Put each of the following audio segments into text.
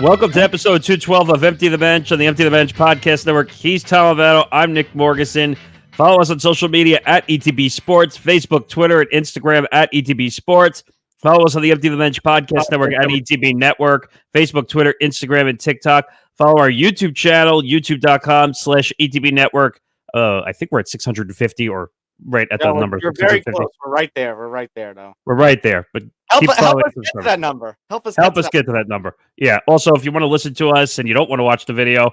Welcome to episode 212 of Empty the Bench on the Empty the Bench podcast network. He's Tom Albano. I'm Nick Morgasen. Follow us on social media at ETB Sports, Facebook, Twitter, and Instagram at ETB Sports. Follow us on the Empty the Bench podcast network at ETB Network, Facebook, Twitter, Instagram, and TikTok. Follow our YouTube channel, youtube.com/ETB Network. I think we're at 650 or right at the number. We're very close. We're right there. Though. We're right there. But help us get to that number. Help us get to that number. Yeah. Also, if you want to listen to us and you don't want to watch the video,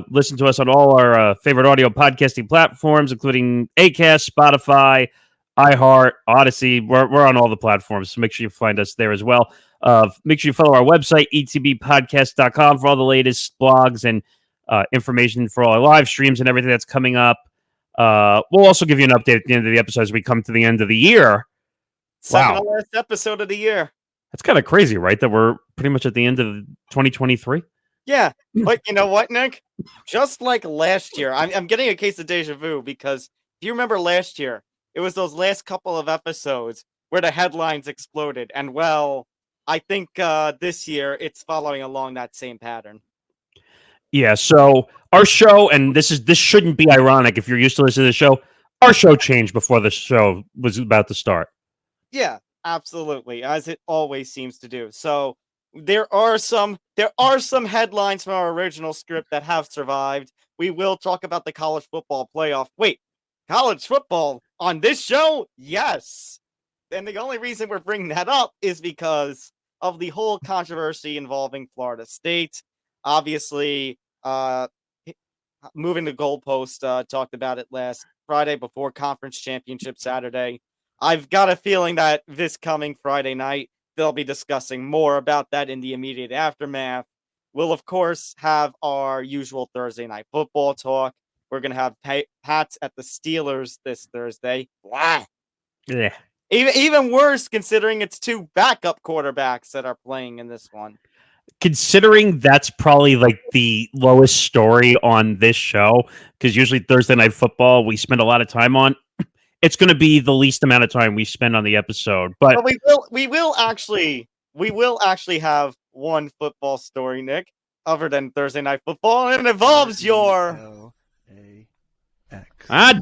listen to us on all our favorite audio podcasting platforms, including Acast, Spotify, iHeart, Odyssey. We're on all the platforms, so make sure you find us there as well. Make sure you follow our website, etbpodcast.com, for all the latest blogs and information for all our live streams and everything that's coming up. We'll also give you an update at the end of the episode as we come to the end of the year. Second to last episode of the year. That's kind of crazy, right? That we're pretty much at the end of 2023. Yeah, but you know what, Nick? Just like last year, I'm getting a case of deja vu because if you remember last year, it was those last couple of episodes where the headlines exploded. And well, I think this year it's following along that same pattern. Yeah, so our show, and this shouldn't be ironic if you're used to listening to the show, our show changed before the show was about to start. Yeah, absolutely, as it always seems to do. So there are some headlines from our original script that have survived. We will talk about the college football playoff. Wait, college football on this show? Yes. And the only reason we're bringing that up is because of the whole controversy involving Florida State. Obviously, moving the goalpost, talked about it last Friday before conference championship Saturday. I've got a feeling that this coming Friday night, they'll be discussing more about that in the immediate aftermath. We'll, of course, have our usual Thursday night football talk. We're going to have Pats at the Steelers this Thursday. Wow. Yeah. Even worse, considering it's two backup quarterbacks that are playing in this one. Considering that's probably like the lowest story on this show, because usually Thursday night football we spend a lot of time on. It's going to be the least amount of time we spend on the episode, but we will actually have one football story, Nick, other than Thursday night football, and it involves your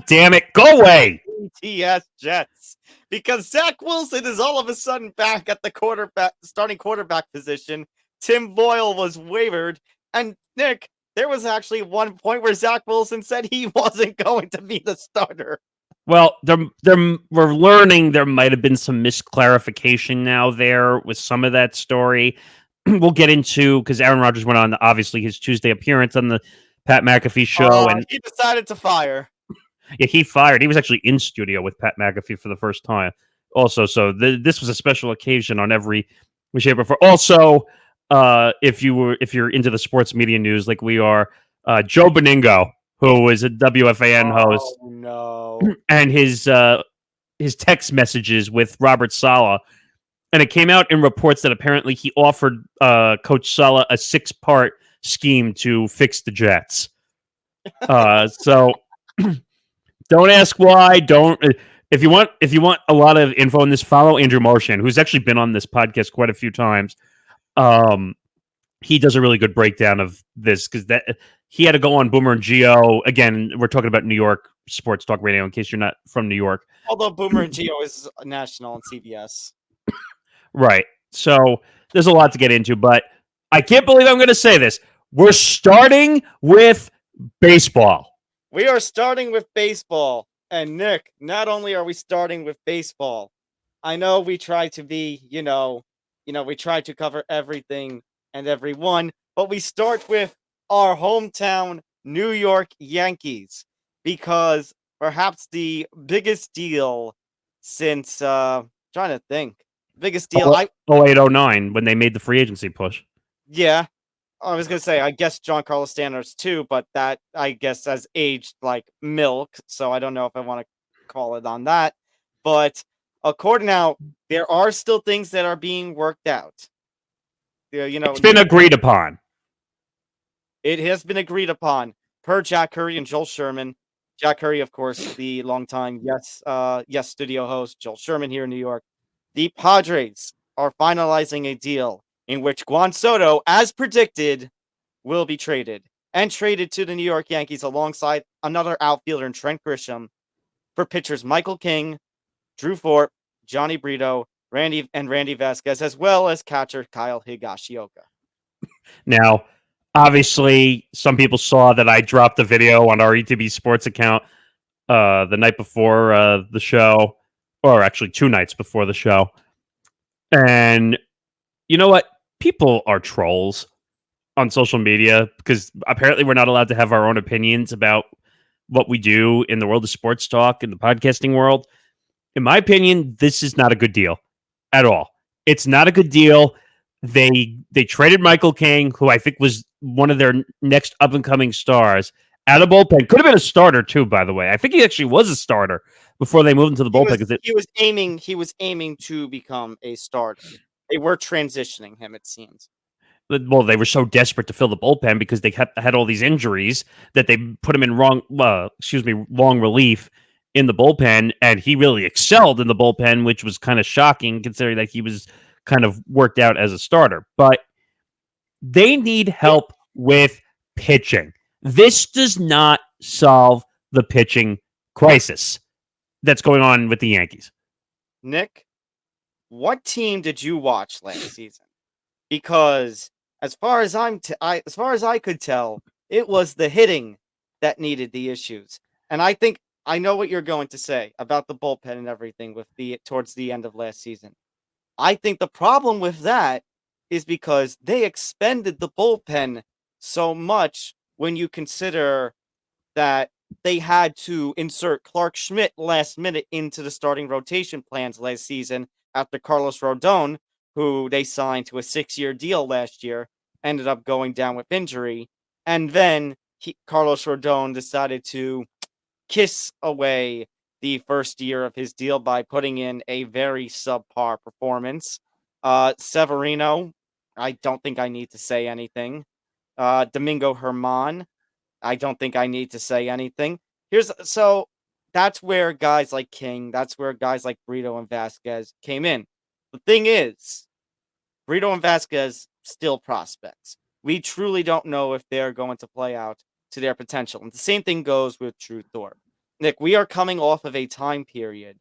damn it, go away, ETS Jets, because Zach Wilson is all of a sudden back at the starting quarterback position. Tim Boyle was waived, and Nick, there was actually one point where Zach Wilson said he wasn't going to be the starter. Well, we're learning there might have been some misclarification now there with some of that story. We'll get into, because Aaron Rodgers went on, obviously, his Tuesday appearance on the Pat McAfee show. And he decided to fire. Yeah, he fired. He was actually in studio with Pat McAfee for the first time. Also, so this was a special occasion on every shape or form. Also, if you're into the sports media news like we are, Joe Beningo, who is a WFAN host, no, and his text messages with Robert Saleh, and it came out in reports that apparently he offered Coach Saleh a 6-part scheme to fix the Jets. So don't ask why. If you want a lot of info on this, follow Andrew Marchand, who's actually been on this podcast quite a few times. He does a really good breakdown of this because he had to go on Boomer and Geo. Again, we're talking about New York sports talk radio in case you're not from New York. Although Boomer and Geo is national on CBS. Right. So there's a lot to get into, but I can't believe I'm going to say this. We're starting with baseball. We are starting with baseball. And Nick, not only are we starting with baseball, I know we try to be, we try to cover everything and everyone, but we start with our hometown New York Yankees, because perhaps the biggest deal since trying to think. Biggest deal 0809 when they made the free agency push. Yeah. I was going to say, I guess Giancarlo Stanton's too, but that, I guess, has aged like milk, so I don't know if I want to call it on that. But according now, there are still things that are being worked out. It's been agreed upon. It has been agreed upon per Jack Curry and Joel Sherman. Jack Curry, of course, the longtime Yes studio host, Joel Sherman here in New York. The Padres are finalizing a deal in which Juan Soto, as predicted, will be traded. And traded to the New York Yankees alongside another outfielder in Trent Grisham for pitchers Michael King, Drew Fort, Johnny Brito, Randy Vasquez, as well as catcher Kyle Higashioka. Now, obviously, some people saw that I dropped a video on our ETB Sports account the night before the show, or actually 2 nights before the show. And you know what? People are trolls on social media because apparently we're not allowed to have our own opinions about what we do in the world of sports talk in the podcasting world. In my opinion, this is not a good deal at all. It's not a good deal. They traded Michael King, who I think was one of their next up and coming stars, out of bullpen. Could have been a starter too, by the way. I think he actually was a starter before they moved into the bullpen. He was aiming to become a starter. They were transitioning him, it seems. Well, they were so desperate to fill the bullpen because they had all these injuries that they put him in long relief in the bullpen, and he really excelled in the bullpen, which was kind of shocking considering that he was kind of worked out as a starter. But they need help with pitching. This does not solve the pitching crisis that's going on with the Yankees. Nick, what team did you watch last season? Because as far as I could tell, it was the hitting that needed the issues. And I think I know what you're going to say about the bullpen and everything towards the end of last season. I think the problem with that is because they expended the bullpen so much when you consider that they had to insert Clark Schmidt last minute into the starting rotation plans last season after Carlos Rodon, who they signed to a 6-year deal last year, ended up going down with injury. And then Carlos Rodon decided to kiss away the first year of his deal by putting in a very subpar performance. Severino, I don't think I need to say anything. Domingo Herman, I don't think I need to say anything. So that's where guys like King, that's where guys like Brito and Vasquez came in. The thing is, Brito and Vasquez still prospects. We truly don't know if they're going to play out to their potential. And the same thing goes with Drew Thorpe. Nick, we are coming off of a time period.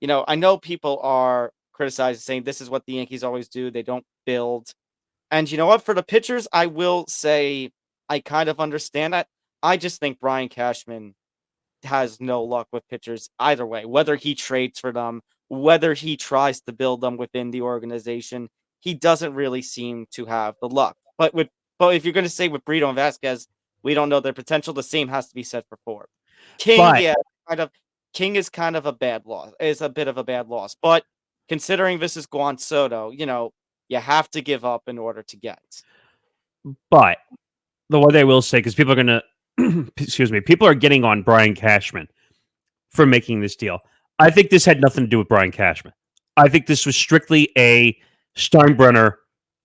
I know people are criticizing, saying this is what the Yankees always do. They don't build. And you know what? For the pitchers, I will say I kind of understand that. I just think Brian Cashman has no luck with pitchers either way. Whether he trades for them, whether he tries to build them within the organization, he doesn't really seem to have the luck. But if you're going to say with Brito and Vasquez, we don't know their potential, the same has to be said for Ford. King is kind of a bad loss. Is a bit of a bad loss. But considering this is Juan Soto, you have to give up in order to get. But the one I will say, because people are going to, excuse me, people are getting on Brian Cashman for making this deal. I think this had nothing to do with Brian Cashman. I think this was strictly a Steinbrenner,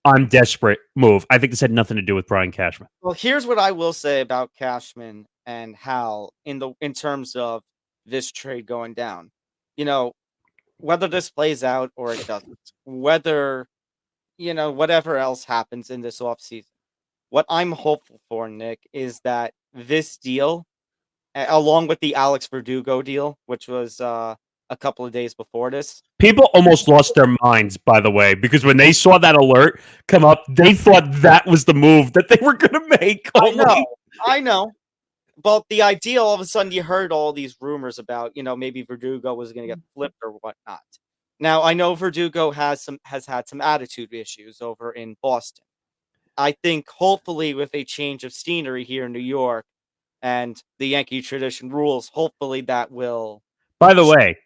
I'm desperate move. I think this had nothing to do with Brian Cashman. Well, here's what I will say about Cashman and Hal in terms of this trade going down. Whether this plays out or it doesn't, whether, whatever else happens in this offseason, what I'm hopeful for, Nick, is that this deal, along with the Alex Verdugo deal, which was a couple of days before this. People almost lost their minds, by the way, because when they saw that alert come up, they thought that was the move that they were going to make. I know. But the idea, all of a sudden, you heard all these rumors about, maybe Verdugo was going to get flipped or whatnot. Now, I know Verdugo has had some attitude issues over in Boston. I think hopefully with a change of scenery here in New York and the Yankee tradition rules, hopefully that will. By the way,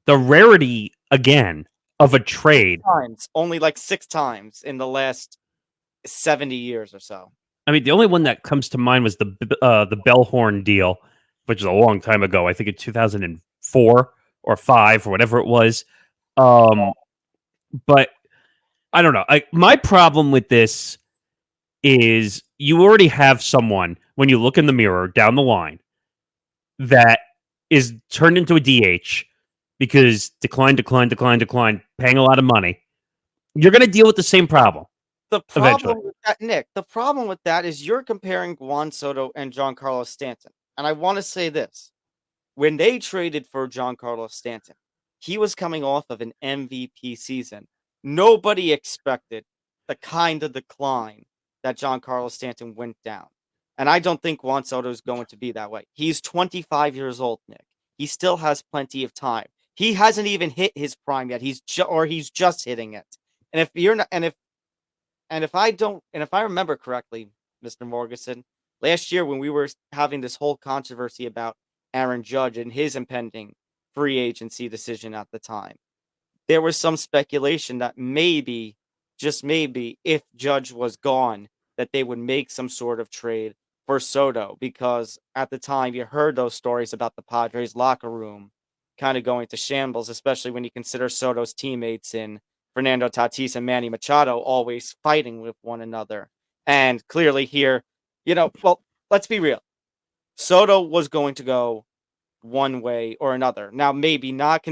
the rarity again of a trade. Only like 6 times in the last 70 years or so. I mean, the only one that comes to mind was the Bellhorn deal, which is a long time ago. I think in 2004 or 5 or whatever it was. But I don't know. My problem with this is you already have someone, when you look in the mirror down the line, that is turned into a DH because decline, paying a lot of money. You're going to deal with the same problem. The eventually. problem with that, Nick, the problem with that is you're comparing Juan Soto and Giancarlo Stanton. And I want to say this. When they traded for Giancarlo Stanton, he was coming off of an MVP season. Nobody expected the kind of decline that Giancarlo Stanton went down. And I don't think Juan Soto is going to be that way. He's 25 years old, Nick. He still has plenty of time. He hasn't even hit his prime yet. He's just hitting it. And if you're not, and if I remember correctly, Mr. Morgasen, last year when we were having this whole controversy about Aaron Judge and his impending free agency decision at the time, there was some speculation that maybe, just maybe, if Judge was gone, that they would make some sort of trade for Soto because at the time you heard those stories about the Padres locker room kind of going to shambles, especially when you consider Soto's teammates in Fernando Tatis and Manny Machado always fighting with one another. And clearly here, well, let's be real. Soto was going to go one way or another. Now, maybe not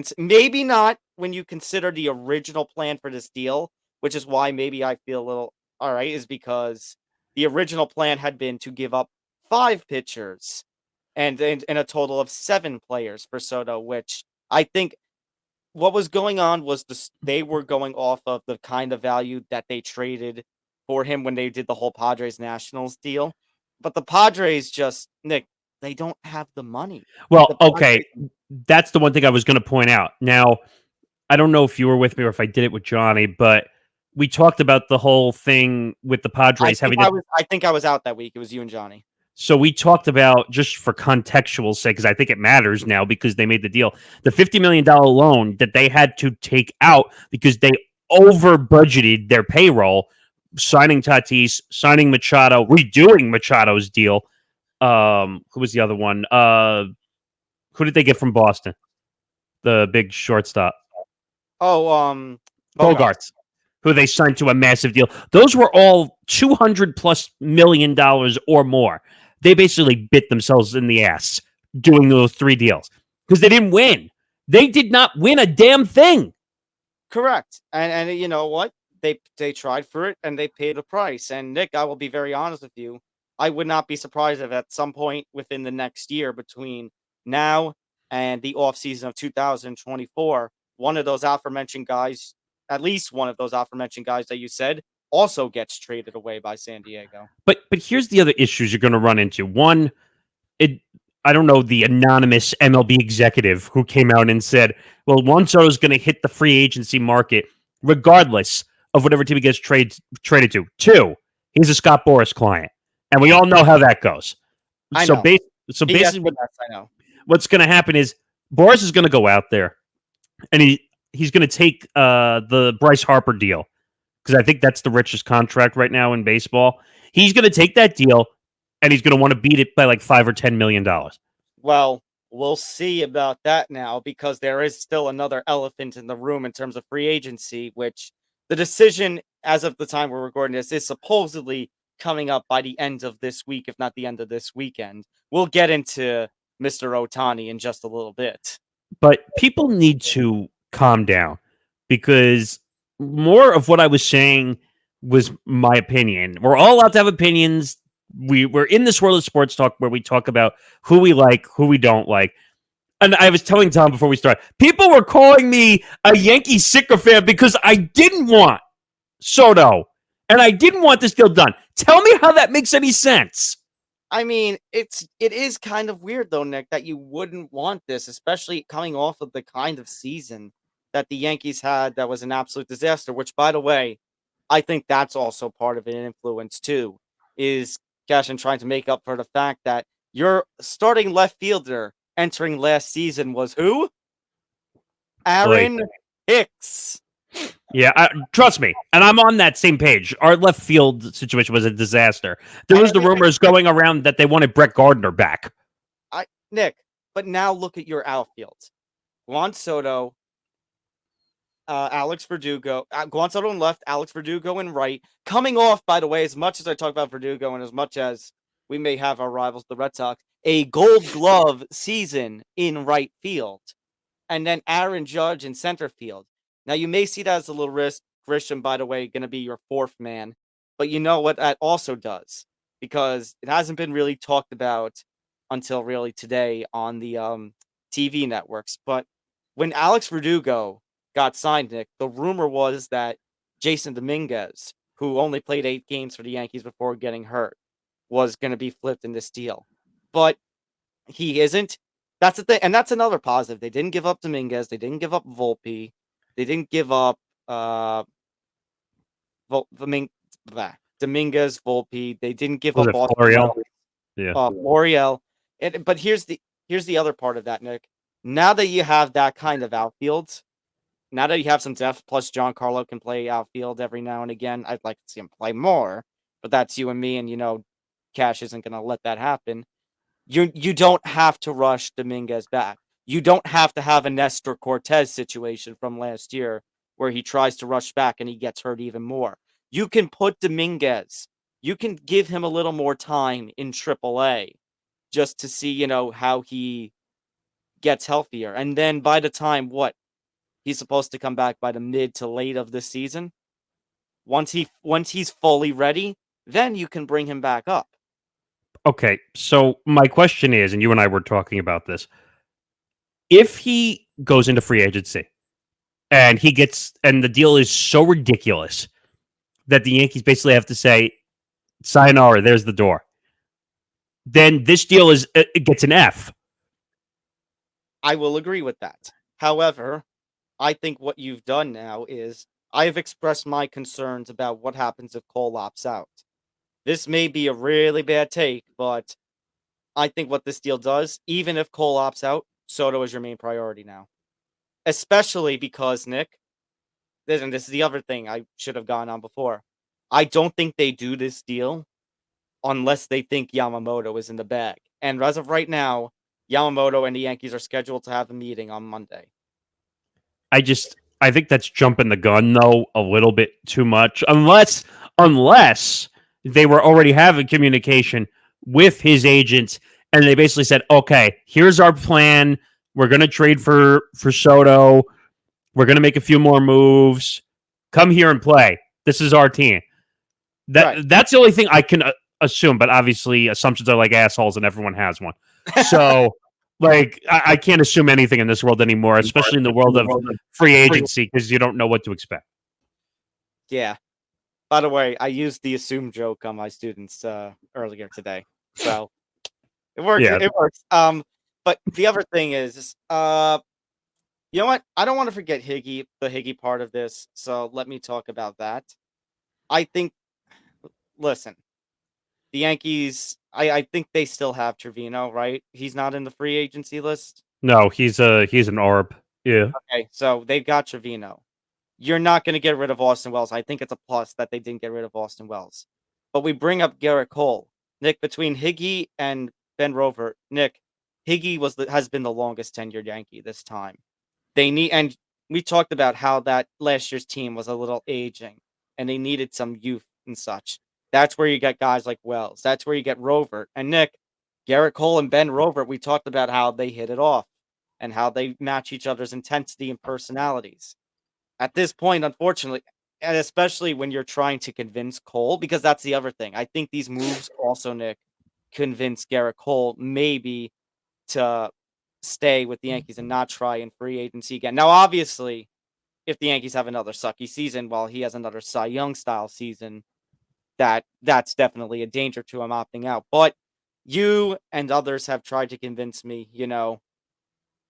when you consider the original plan for this deal, which is why maybe I feel a little all right, is because the original plan had been to give up 5 pitchers and a total of 7 players for Soto, which I think what was going on was they were going off of the kind of value that they traded for him when they did the whole Padres Nationals deal. But the Padres just, Nick, they don't have the money. Well, The okay, Padres, that's the one thing I was going to point out. Now, I don't know if you were with me or if I did it with Johnny, but we talked about the whole thing with the Padres having to. I think I was out that week. It was you and Johnny. So we talked about, just for contextual sake, because I think it matters now because they made the deal, the $50 million loan that they had to take out because they over budgeted their payroll, signing Tatis, signing Machado, redoing Machado's deal. Who was the other one? Who did they get from Boston? The big shortstop. Oh, Bogarts, who they signed to a massive deal. Those were all $200+ million or more. They basically bit themselves in the ass doing those 3 deals because they didn't win. They did not win a damn thing. Correct. And you know what? They tried for it and they paid a price. And Nick, I will be very honest with you. I would not be surprised if at some point within the next year between now and the offseason of 2024, one of those aforementioned guys, at least one of those aforementioned guys that you said, also gets traded away by San Diego. But here's the other issues you're going to run into. One, I don't know, the anonymous MLB executive who came out and said, well, Juan Soto is going to hit the free agency market regardless of whatever team he gets traded to. 2, he's a Scott Boras client. And we all know how that goes. I So, know. basically, I know. what's going to happen is Boras is going to go out there and he's going to take the Bryce Harper deal because I think that's the richest contract right now in baseball. He's going to take that deal and he's going to want to beat it by like $5 or $10 million. Well, we'll see about that now because there is still another elephant in the room in terms of free agency, which the decision, as of the time we're recording this, is supposedly coming up by the end of this week, if not the end of this weekend. We'll get into Mr. Ohtani in just a little bit. But people need to calm down because more of what I was saying was my opinion. We're all allowed to have opinions. We're in this world of sports talk where we talk about who we like, who we don't like. And I was telling Tom before we started, people were calling me a Yankee sycophant because I didn't want Soto and I didn't want this deal done. Tell me how that makes any sense. I mean, it is kind of weird though, Nick, that you wouldn't want this, especially coming off of the kind of season that the Yankees had that was an absolute disaster, which by the way, I think that's also part of an influence too, is Cashin trying to make up for the fact that your starting left fielder entering last season was who? Aaron Hicks. Yeah, trust me, and I'm on that same page. Our left field situation was a disaster. There was the rumors going around that they wanted Brett Gardner back. Nick, but now look at your outfield. Juan Soto, Alex Verdugo, Juan Soto in left, Alex Verdugo in right. Coming off, by the way, as much as I talk about Verdugo and as much as we may have our rivals, the Red Sox, a Gold Glove season in right field, and then Aaron Judge in center field. Now, you may see that as a little risk. Christian, by the way, going to be your 4th man. But you know what that also does? Because it hasn't been really talked about until really today on the TV networks. But when Alex Verdugo got signed, Nick, the rumor was that Jason Dominguez, who only played 8 games for the Yankees before getting hurt, was going to be flipped in this deal. But he isn't. That's the thing. And that's another positive. They didn't give up Dominguez. They didn't give up Volpe. They didn't give up Dominguez, Volpe. They didn't give Was up it Austin Florial? Wells, Yeah. L'Oreal. But here's the other part of that, Nick. Now that you have that kind of outfield, now that you have some depth, plus Giancarlo can play outfield every now and again. I'd like to see him play more, but that's you and me, and Cash isn't going to let that happen. You don't have to rush Dominguez back. You don't have to have a Nestor Cortez situation from last year where he tries to rush back and he gets hurt even more. You can put Dominguez. You can give him a little more time in AAA just to see, how he gets healthier. And then by the time he's supposed to come back by the mid to late of this season. Once he's fully ready, then you can bring him back up. Okay, so my question is, and you and I were talking about this, if he goes into free agency and the deal is so ridiculous that the Yankees basically have to say, sayonara, there's the door, then this deal it gets an F. I will agree with that. However, I think what you've done now is I have expressed my concerns about what happens if Cole opts out. This may be a really bad take, but I think what this deal does, even if Cole opts out, Soto is your main priority now. Especially because, Nick, this is the other thing I should have gone on before. I don't think they do this deal unless they think Yamamoto is in the bag. And as of right now, Yamamoto and the Yankees are scheduled to have a meeting on Monday. I think that's jumping the gun though a little bit too much. Unless they were already having communication with his agent and they basically said, "Okay, here's our plan. We're going to trade for Soto. We're going to make a few more moves. Come here and play. This is our team." That's the only thing I can assume, but obviously assumptions are like assholes and everyone has one. So I can't assume anything in this world anymore, especially in the world of free agency, because you don't know what to expect. Yeah. By the way, I used the assume joke on my students earlier today, so it works. Yeah. It works. But the other thing is, you know what? I don't want to forget the Higgy part of this. So let me talk about that. I think. Listen, the Yankees. I think they still have Trevino, right? He's not in the free agency list. No, he's an ARB. Yeah. Okay, so they've got Trevino. You're not going to get rid of Austin Wells. I think it's a plus that they didn't get rid of Austin Wells. But we bring up Garrett Cole. Nick, between Higgy and Ben Rover, Nick, Higgy has been the longest tenured Yankee this time. And we talked about how that last year's team was a little aging and they needed some youth and such. That's where you get guys like Wells. That's where you get Rover. And Nick, Garrett Cole and Ben Rover, we talked about how they hit it off and how they match each other's intensity and personalities. At this point, unfortunately, and especially when you're trying to convince Cole, because that's the other thing. I think these moves also, Nick, convince Garrett Cole maybe to stay with the Yankees and not try in free agency again. Now, obviously, if the Yankees have another sucky season while he has another Cy Young style season, that's definitely a danger to him opting out. But you and others have tried to convince me,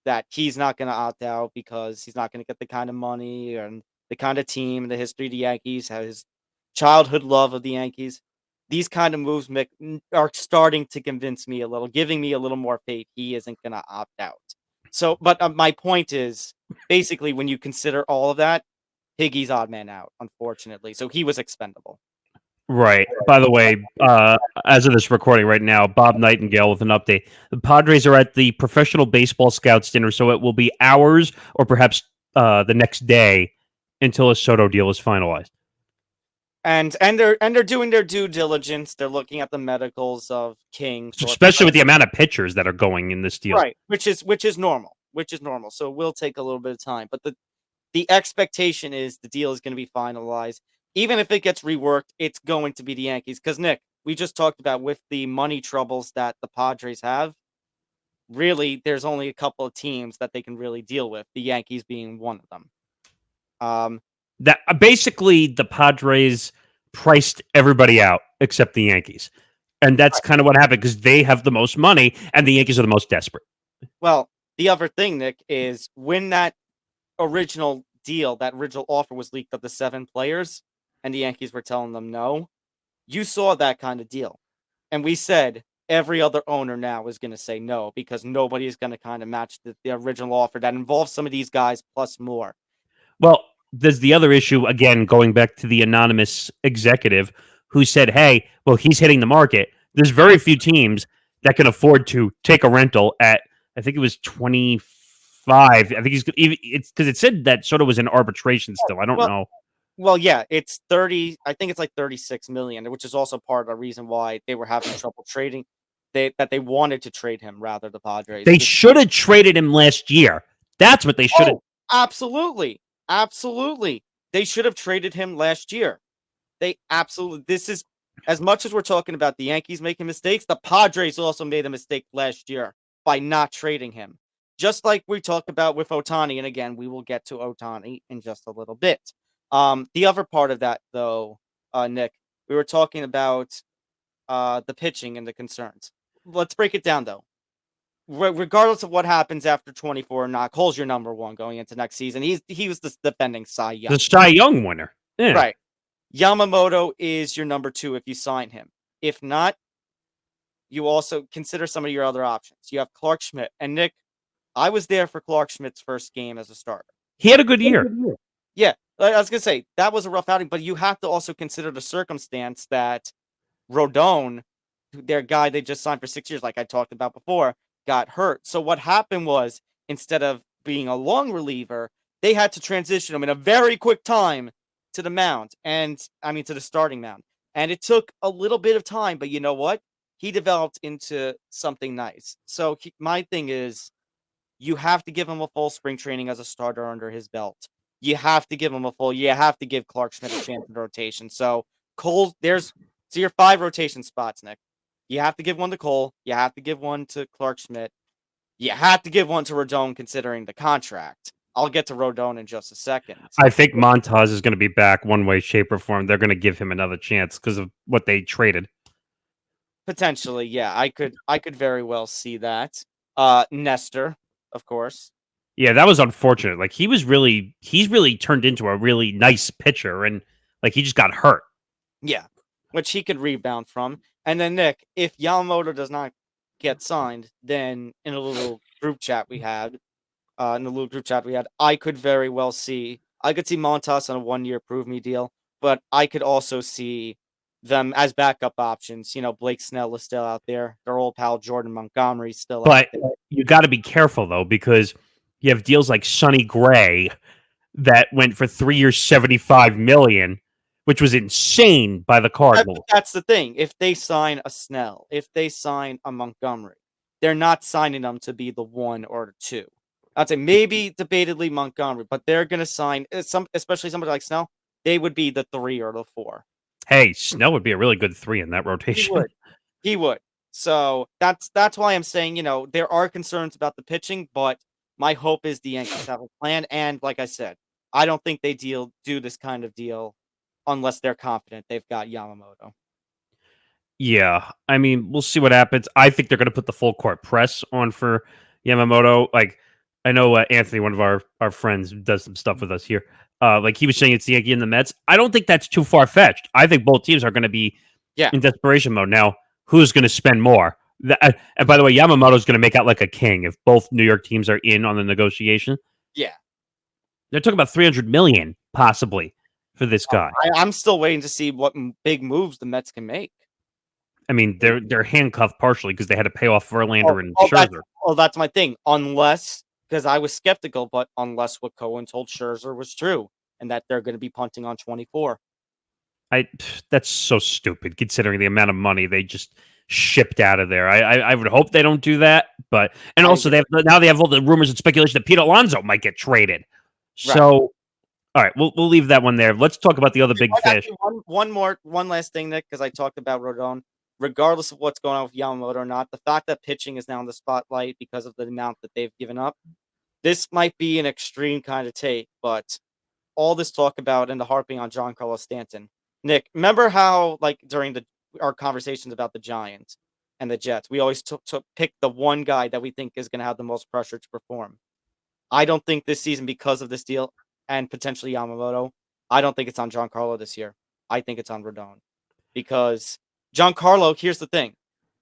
that he's not going to opt out because he's not going to get the kind of money and the kind of team, the history of the Yankees, his childhood love of the Yankees. These kind of moves are starting to convince me a little, giving me a little more faith he isn't going to opt out. So, but my point is, basically, when you consider all of that, Higgy's odd man out, unfortunately. So he was expendable. Right. By the way, as of this recording right now, Bob Nightingale with an update. The Padres are at the Professional Baseball Scouts dinner, so it will be hours or perhaps the next day until a Soto deal is finalized. And they're doing their due diligence. They're looking at the medicals of King, especially with the amount of pitchers that are going in this deal. Right, which is normal. So it will take a little bit of time, but the expectation is the deal is going to be finalized. even if it gets reworked, it's going to be the Yankees. Because Nick, we just talked about with the money troubles that the Padres have. Really, there's only a couple of teams that they can really deal with. The Yankees being one of them. That basically the Padres priced everybody out except the Yankees. And that's kind of what happened because they have the most money and the Yankees are the most desperate. Well, the other thing, Nick, is when that original deal, that original offer was leaked of the 7 players, and the Yankees were telling them no, you saw that kind of deal. And we said every other owner now is going to say no because nobody is going to kind of match the original offer that involves some of these guys plus more. Well, there's the other issue, again, going back to the anonymous executive who said, hey, well, he's hitting the market. There's very few teams that can afford to take a rental at, I think it was 25. I think it's because it said that Soto was in arbitration still. I don't know. Well, yeah, it's 30. I think it's like 36 million, which is also part of the reason why they were having trouble trading. They wanted to trade him rather the Padres. They should have traded him last year. That's what they should have. Absolutely. Absolutely. They should have traded him last year. They absolutely. This is as much as we're talking about the Yankees making mistakes, the Padres also made a mistake last year by not trading him. Just like we talked about with Ohtani, and again, we will get to Ohtani in just a little bit. The other part of that, though, Nick, we were talking about the pitching and the concerns. Let's break it down, though. Regardless of what happens after 24 or not, Cole's your number 1 going into next season. He was the defending Cy Young. The Cy Young winner. Yeah. Right. Yamamoto is your number 2 if you sign him. If not, you also consider some of your other options. You have Clark Schmidt. And Nick, I was there for Clark Schmidt's first game as a starter. He had a good year. Yeah, I was going to say, that was a rough outing, but you have to also consider the circumstance that Rodon, their guy they just signed for 6 years, like I talked about before, got hurt. So what happened was, instead of being a long reliever, they had to transition him in a very quick time to the mound, to the starting mound. And it took a little bit of time, but you know what? He developed into something nice. So my thing is, you have to give him a full spring training as a starter under his belt. You have to give Clark Schmidt a chance in the rotation. So Cole, there's your 5 rotation spots, Nick. You have to give one to Cole. You have to give one to Clark Schmidt. You have to give one to Rodon considering the contract. I'll get to Rodon in just a second. I think Montas is going to be back one way, shape, or form. They're going to give him another chance because of what they traded. Potentially, yeah. I could very well see that. Nestor, of course. Yeah, that was unfortunate. Like he's really turned into a really nice pitcher, and like he just got hurt. Yeah, which he could rebound from. And then Nick, if Yamamoto does not get signed, then in a little group chat we had, I could very well see Montas on a 1-year prove me deal, but I could also see them as backup options. Blake Snell is still out there. Their old pal Jordan Montgomery's still out there. You got to be careful though, because you have deals like Sonny Gray that went for 3 years, $75 million, which was insane by the Cardinals. That's the thing. If they sign a Snell, if they sign a Montgomery, they're not signing them to be the 1 or the 2. I'd say maybe debatably Montgomery, but they're going to sign especially somebody like Snell. They would be the 3 or the 4. Hey, Snell would be a really good 3 in that rotation. He would. So that's why I'm saying, there are concerns about the pitching, but my hope is the Yankees have a plan. And like I said, I don't think they do this kind of deal unless they're confident they've got Yamamoto. Yeah, I mean, we'll see what happens. I think they're going to put the full court press on for Yamamoto. Like, I know Anthony, one of our friends, does some stuff with us here. Like he was saying, it's the Yankee and the Mets. I don't think that's too far fetched. I think both teams are going to be in desperation mode. Now, who's going to spend more? And by the way, Yamamoto's going to make out like a king if both New York teams are in on the negotiation. Yeah, they're talking about $300 million possibly for this guy. I'm still waiting to see what big moves the Mets can make. I mean, they're handcuffed partially because they had to pay off Verlander and Scherzer. That's my thing. Unless, because I was skeptical, but unless what Cohen told Scherzer was true and that they're going to be punting on 24. That's so stupid considering the amount of money they just shipped out of there. I would hope they don't do that, but also they have all the rumors and speculation that Pete Alonso might get traded. So All right, we'll leave that one there. Let's talk about the other big fish. Actually, one last thing, Nick, because I talked about Rodon. Regardless of what's going on with Yamamoto or not, the fact that pitching is now in the spotlight because of the amount that they've given up, this might be an extreme kind of take, but all this talk about and the harping on Giancarlo Stanton. Nick, remember how like during our conversations about the Giants and the Jets, we always pick the one guy that we think is going to have the most pressure to perform. I don't think this season, because of this deal and potentially Yamamoto, I don't think it's on Giancarlo this year. I think it's on Rodon. Because Giancarlo, here's the thing.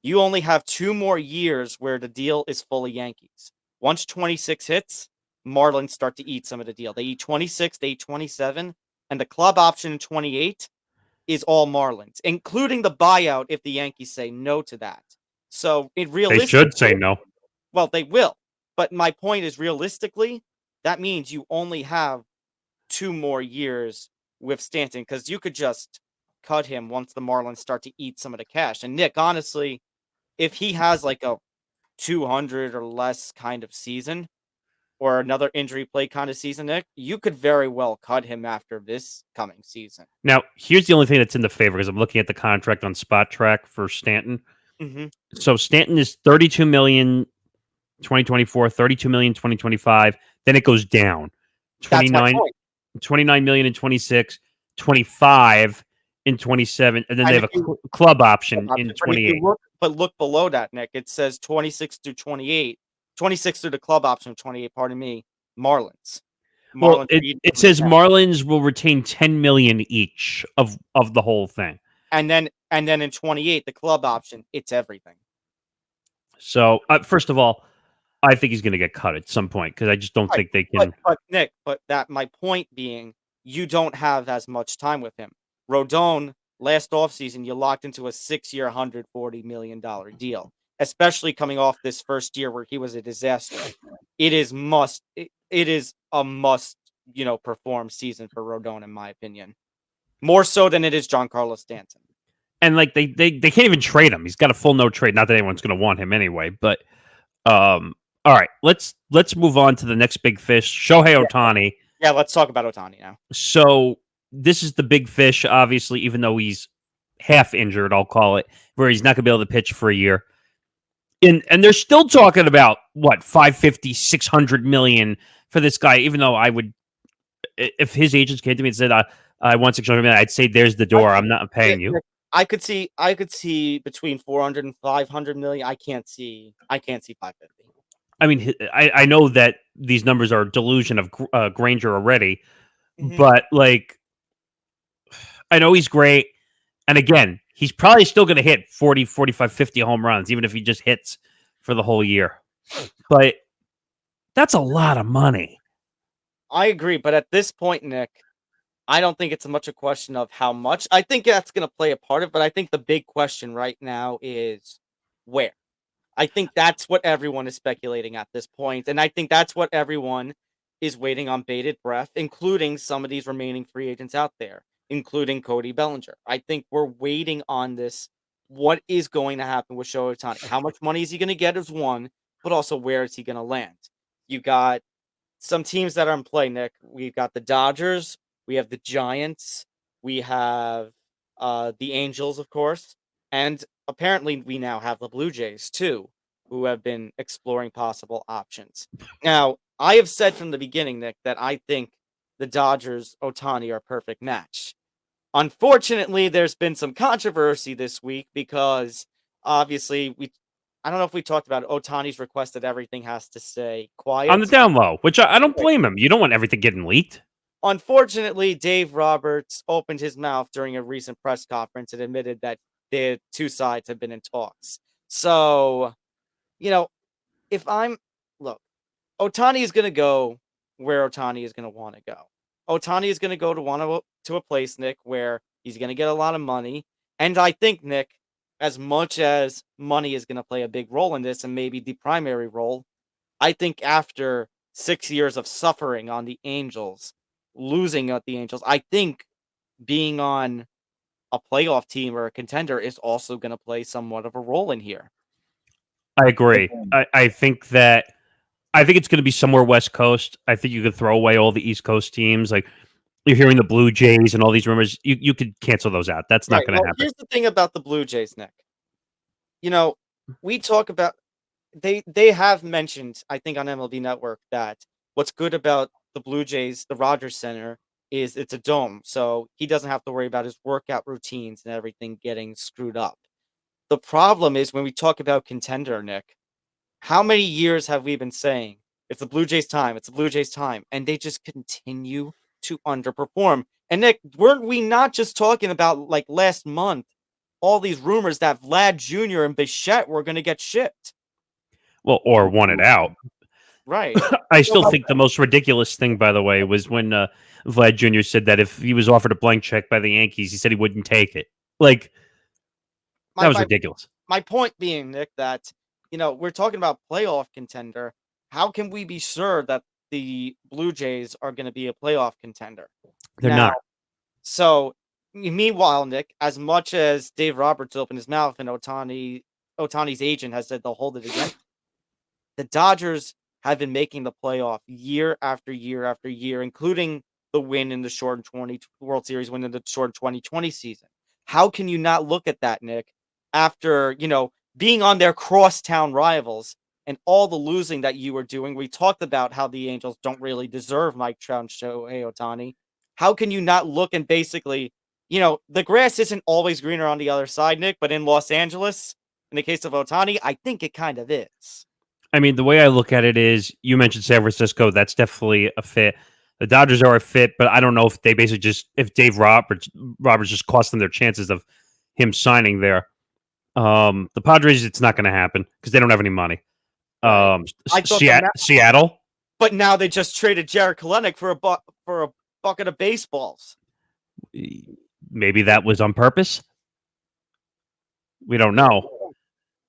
You only have 2 more years where the deal is fully Yankees. Once 26 hits, Marlins start to eat some of the deal. They eat 26, they eat 27, and the club option in 28 is all Marlins, including the buyout if the Yankees say no to that. So it They should say no. Well, they will. But my point is, realistically, that means you only have 2 more years with Stanton, because you could just cut him once the Marlins start to eat some of the cash. And Nick, honestly, if he has like a 200 or less kind of season, or another injury play kind of season, Nick, you could very well cut him after this coming season. Now, here's the only thing that's in the favor, because I'm looking at the contract on Spot Track for Stanton. Mm-hmm. So Stanton is $32 million 2024, $32 million 2025. Then it goes down. 29 million in 26, 25 in 27, and then they have a club option in 28. But look below that, Nick. It says 26 through 28. 26 through the club option of 28, pardon me, Marlins. Well, it says Marlins will retain 10 million each of the whole thing. And then in 28, the club option, it's everything. So, first of all, I think he's going to get cut at some point, because I just don't think they can. But Nick, my point being, you don't have as much time with him. Rodon, last offseason, you locked into a 6-year, $140 million deal, especially coming off this first year where he was a disaster. It is a must, perform season for Rodon, in my opinion. More so than it is Giancarlo Stanton. And like they can't even trade him. He's got a full no trade. Not that anyone's going to want him anyway, but all right, let's move on to the next big fish, Shohei Ohtani. Yeah, let's talk about Ohtani now. So this is the big fish, obviously, even though he's half injured, I'll call it, where he's not going to be able to pitch for a year. And they're still talking about, what, 550, 600 million for this guy, even though I would, if his agents came to me and said, I want 600 million, I'd say, there's the door. I'm not paying you. I could see between 400 and 500 million. I can't see 550. I mean, I know that these numbers are a delusion of Granger already, but like, I know he's great. And again, he's probably still going to hit 40, 45, 50 home runs, even if he just hits for the whole year. But that's a lot of money. I agree. But at this point, Nick, I don't think it's much a question of how much. I think that's going to play a part of it. But I think the big question right now is where. I think that's what everyone is speculating at this point. And I think that's what everyone is waiting on bated breath, including some of these remaining free agents out there, including Cody Bellinger. I think we're waiting on this. What is going to happen with Shohei Ohtani? How much money is he going to get is one, but also where is he going to land? You got some teams that are in play, Nick. We've got the Dodgers. We have the Giants. We have the Angels, of course. And apparently we now have the Blue Jays, too, who have been exploring possible options. Now, I have said from the beginning, Nick, that I think the Dodgers, Ohtani, are a perfect match. Unfortunately, there's been some controversy this week because, obviously, I don't know if we talked about it, Ohtani's request that everything has to stay quiet. On the down low, which I don't blame him. You don't want everything getting leaked. Unfortunately, Dave Roberts opened his mouth during a recent press conference and admitted that the two sides have been in talks. So, look, Ohtani is going to go where Ohtani is going to want to go. Ohtani is going to go to a place, Nick, where he's going to get a lot of money. And I think, Nick, as much as money is going to play a big role in this and maybe the primary role, I think after 6 years of suffering on the Angels, losing at the Angels, I think being on a playoff team or a contender is also going to play somewhat of a role in here. I agree. I think it's going to be somewhere West Coast. I think you could throw away all the East Coast teams. Like, you're hearing the Blue Jays and all these rumors. You could cancel those out. That's not Right. going to Well, happen. here's the thing about the Blue Jays, Nick. You know, we talk about they have mentioned, I think, on MLB Network that what's good about the Blue Jays, the Rogers Center, is it's a dome, so he doesn't have to worry about his workout routines and everything getting screwed up. The problem is when we talk about contender, Nick, how many years have we been saying it's the Blue Jays' time? It's the Blue Jays' time, and they just continue to underperform. And Nick, weren't we not just talking about like last month? All these rumors that Vlad Jr. and Bichette were going to get shipped. Well, or want it out. Right. I So still think the most ridiculous thing, by the way, was when Vlad Jr. said that if he was offered a blank check by the Yankees, he said he wouldn't take it. Like, that my, was my ridiculous. my point being, Nick, that we're talking about playoff contender. How can we be sure that the Blue Jays are going to be a playoff contender? They're Now, not. so meanwhile, Nick, as much as Dave Roberts opened his mouth and Otani's agent has said they'll hold it against, the Dodgers have been making the playoff year after year after year, including the win in the short 20 World Series win in the short 2020 season. How can you not look at that, Nick, after, being on their crosstown rivals and all the losing that you were doing? We talked about how the Angels don't really deserve Mike Trout and Shohei Ohtani. How can you not look and basically, the grass isn't always greener on the other side, Nick, but in Los Angeles, in the case of Ohtani, I think it kind of is. I mean, the way I look at it is you mentioned San Francisco. That's definitely a fit. The Dodgers are a fit, but I don't know if they basically if Dave Roberts just cost them their chances of him signing there. The Padres, it's not going to happen because they don't have any money. Right. I thought Seattle, but now they just traded Jared Kalenic for a bucket of baseballs. maybe that was on purpose. We don't know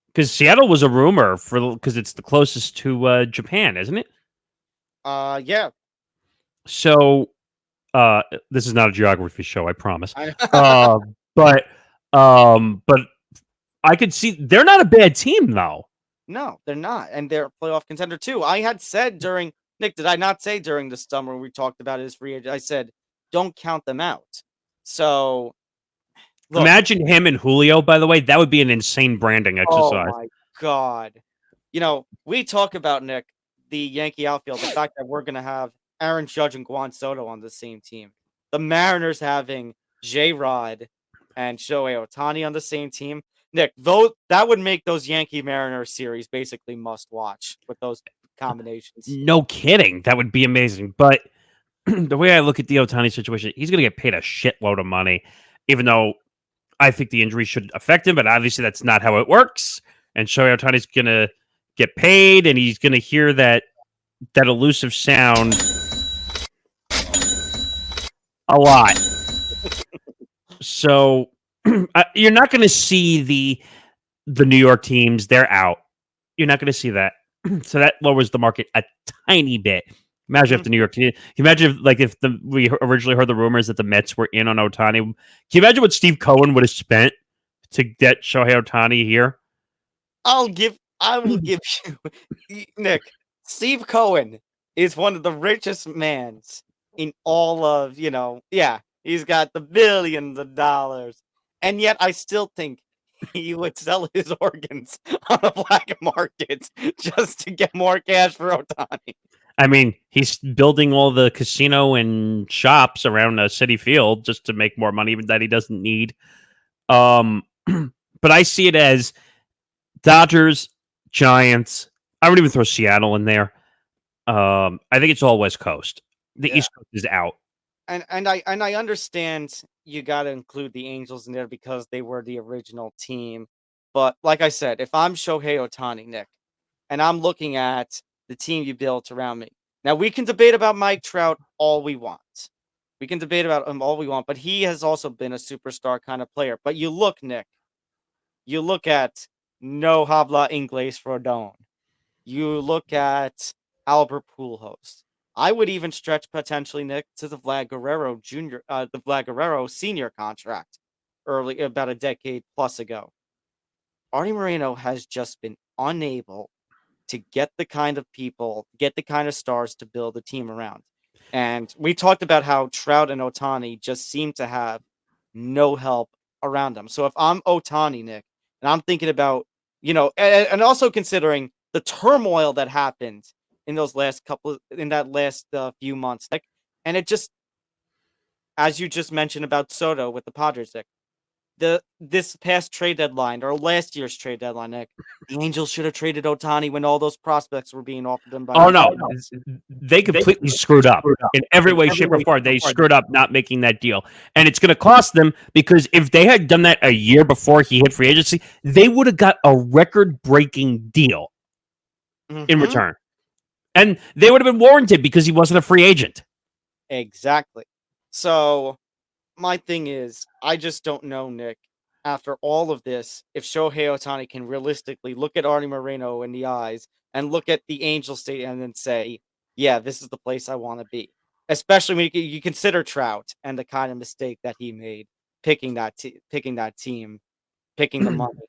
because Seattle was a rumor because it's the closest to Japan, isn't it? Yeah. So this is not a geography show, I promise. I, But but I could see they're not a bad team though. no, they're not, and they're a playoff contender too. I had said during Nick, did I not say during the summer we talked about his free agent? I said don't count them out. So look, Imagine him and Julio. By the way, that would be an insane branding oh exercise. my god, we talk about Nick, the Yankee outfield, the fact that we're gonna have Aaron Judge and Juan Soto on the same team. The Mariners having J Rod and Shohei Ohtani on the same team. Nick, though that would make those Yankee Mariners series basically must watch with those combinations. No kidding, that would be amazing. But the way I look at the Ohtani situation, he's going to get paid a shitload of money, even though I think the injury should affect him. But obviously, that's not how it works. And Shohei Ohtani's going to get paid, and he's going to hear that elusive sound a lot. So you're not going to see the New York teams. They're out. You're not going to see that. So that lowers the market a tiny bit. Imagine if the New York team. Can you imagine if we originally heard the rumors that the Mets were in on Ohtani? Can you imagine what Steve Cohen would have spent to get Shohei Ohtani here? I will give you Nick. Steve Cohen is one of the richest mans in all of, yeah, he's got the billions of dollars. And yet I still think he would sell his organs on the black market just to get more cash for Ohtani. I mean, he's building all the casino and shops around City Field just to make more money, even that he doesn't need. But I see it as Dodgers, Giants. I would even throw Seattle in there. I think it's all West Coast. The East Coast is out. And I understand you got to include the Angels in there because they were the original team. But like I said, if I'm Shohei Ohtani, Nick, and I'm looking at the team you built around me. Now we can debate about Mike Trout all we want. We can debate about him all we want, but he has also been a superstar kind of player. But you look, Nick, you look at no habla inglés for Don. You look at Albert Pujols. I would even stretch potentially, Nick, to the Vlad Guerrero Jr., the Vlad Guerrero senior contract early about a decade plus ago. Artie Moreno has just been unable to get the kind of people, get the kind of stars to build a team around. And we talked about how Trout and Ohtani just seem to have no help around them. So if I'm Ohtani, Nick, and I'm thinking about, and also considering the turmoil that happened in that last few months, Nick, and it just, as you just mentioned about Soto with the Padres, Nick, this past trade deadline or last year's trade deadline, Nick, the Angels should have traded Ohtani when all those prospects were being offered them by Oh the no, Giants. they completely screwed up in every way, shape, or form. They screwed up not making that deal, and it's going to cost them because if they had done that a year before he hit free agency, they would have got a record-breaking deal in Mhm. return, and they would have been warranted because he wasn't a free agent. Exactly. So my thing is, I just don't know, Nick, after all of this, if Shohei Ohtani can realistically look at Artie Moreno in the eyes and look at the Angel Stadium and say, yeah, this is the place I want to be. Especially when you consider Trout and the kind of mistake that he made picking picking that team, picking the money.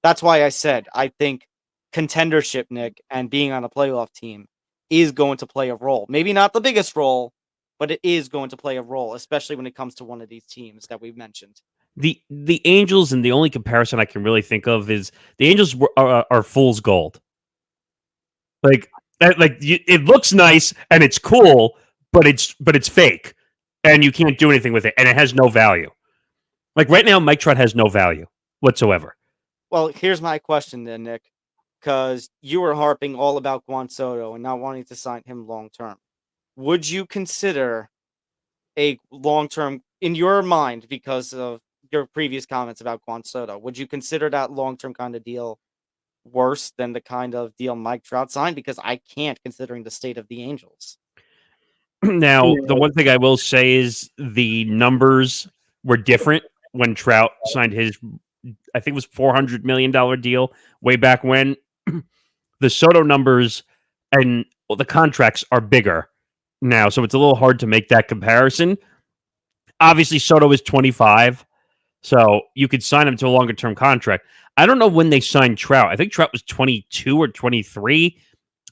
That's why I said I think contendership, Nick, and being on a playoff team is going to play a role. Maybe not the biggest role, but it is going to play a role, especially when it comes to one of these teams that we've mentioned. The Angels, and the only comparison I can really think of is the Angels are fool's gold. It looks nice and it's cool, but it's fake, and you can't do anything with it, and it has no value. Like right now, Mike Trout has no value whatsoever. Well, here's my question then, Nick, because you were harping all about Juan Soto and not wanting to sign him long term. Would you consider a long term in your mind because of your previous comments about Juan Soto? Would you consider that long term kind of deal worse than the kind of deal Mike Trout signed? Because I can't, considering the state of the Angels. Now, the one thing I will say is the numbers were different when Trout signed his, I think it was $400 million deal way back when. The Soto numbers and the contracts are bigger now, so it's a little hard to make that comparison. Obviously, Soto is 25, so you could sign him to a longer term contract. I don't know when they signed Trout. I think Trout was 22 or 23,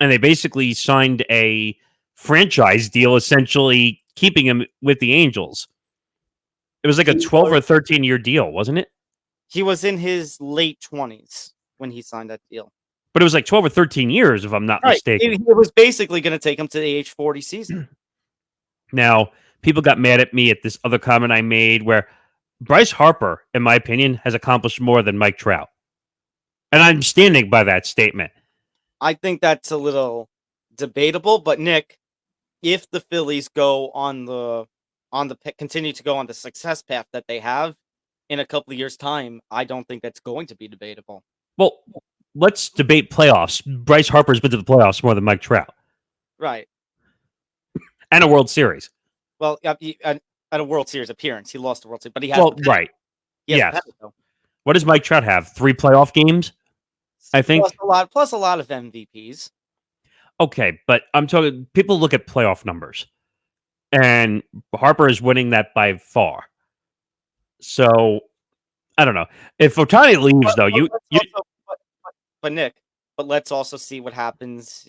and they basically signed a franchise deal, essentially keeping him with the Angels. It was like a 12 or 13-year deal, wasn't it? He was in his late 20s when he signed that deal. But it was like 12 or 13 years, if I'm not mistaken. It was basically going to take him to the age 40 season. Now, people got mad at me at this other comment I made where Bryce Harper, in my opinion, has accomplished more than Mike Trout. And I'm standing by that statement. I think that's a little debatable, but Nick, if the Phillies go continue to go on the success path that they have in a couple of years' time, I don't think that's going to be debatable. Well, let's debate playoffs. Bryce Harper's been to the playoffs more than Mike Trout. Right. And a World Series. Well, at a World Series appearance, he lost the World Series, but he has. Well, right. Yes. What does Mike Trout have? 3 playoff games, I think. Plus a lot of MVPs. Okay, but I'm talking. People look at playoff numbers, and Harper is winning that by far. So I don't know if Ohtani leaves, though. But Nick, let's also see what happens.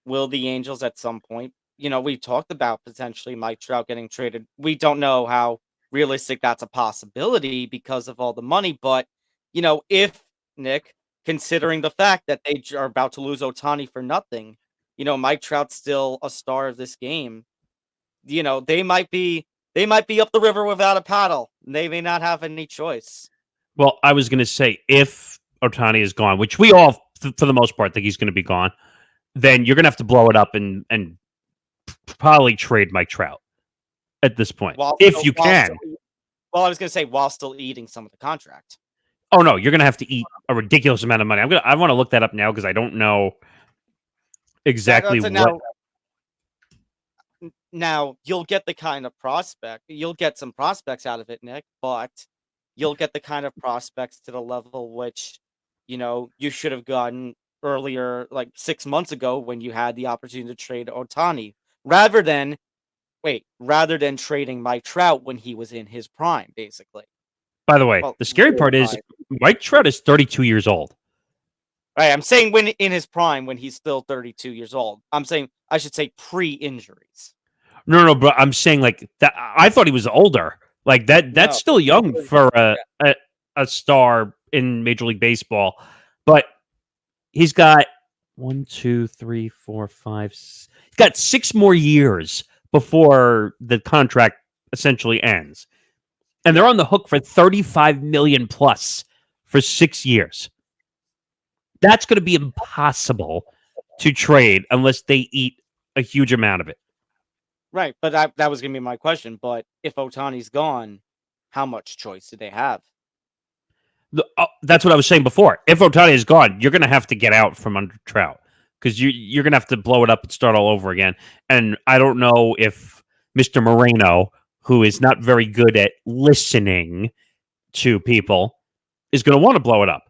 Will the Angels at some point? We talked about potentially Mike Trout getting traded. We don't know how realistic that's a possibility because of all the money. But if Nick, considering the fact that they are about to lose Ohtani for nothing, Mike Trout's still a star of this game. They might be up the river without a paddle. They may not have any choice. Well, I was going to say if Ohtani is gone, which we all, for the most part, think he's going to be gone, then you're going to have to blow it up and probably trade Mike Trout at this point, if you can. I was going to say while still eating some of the contract. Oh no, you're going to have to eat a ridiculous amount of money. I want to look that up now because I don't know exactly what. Now you'll get the kind of prospect. You'll get some prospects out of it, Nick, but you'll get the kind of prospects to the level which, you should have gotten earlier, like 6 months ago when you had the opportunity to trade Ohtani, rather than trading Mike Trout when he was in his prime, basically. By the way, the scary part is Mike Trout is 32 years old. Right, I'm saying in his prime when he's still 32 years old. I should say pre-injuries. No, but I'm saying like that. I thought he was older. Like that. That's No, still young was- for yeah. a star in Major League Baseball. But he's got 1, 2, 3, 4, 5. He's got 6 more years before the contract essentially ends, and they're on the hook for $35 million plus for 6 years. That's going to be impossible to trade unless they eat a huge amount of it. Right, but that was gonna be my question. But if Otani's gone, how much choice do they have? That's what I was saying before. If Ohtani is gone, you're going to have to get out from under Trout because you're going to have to blow it up and start all over again. And I don't know if Mr. Moreno, who is not very good at listening to people, is going to want to blow it up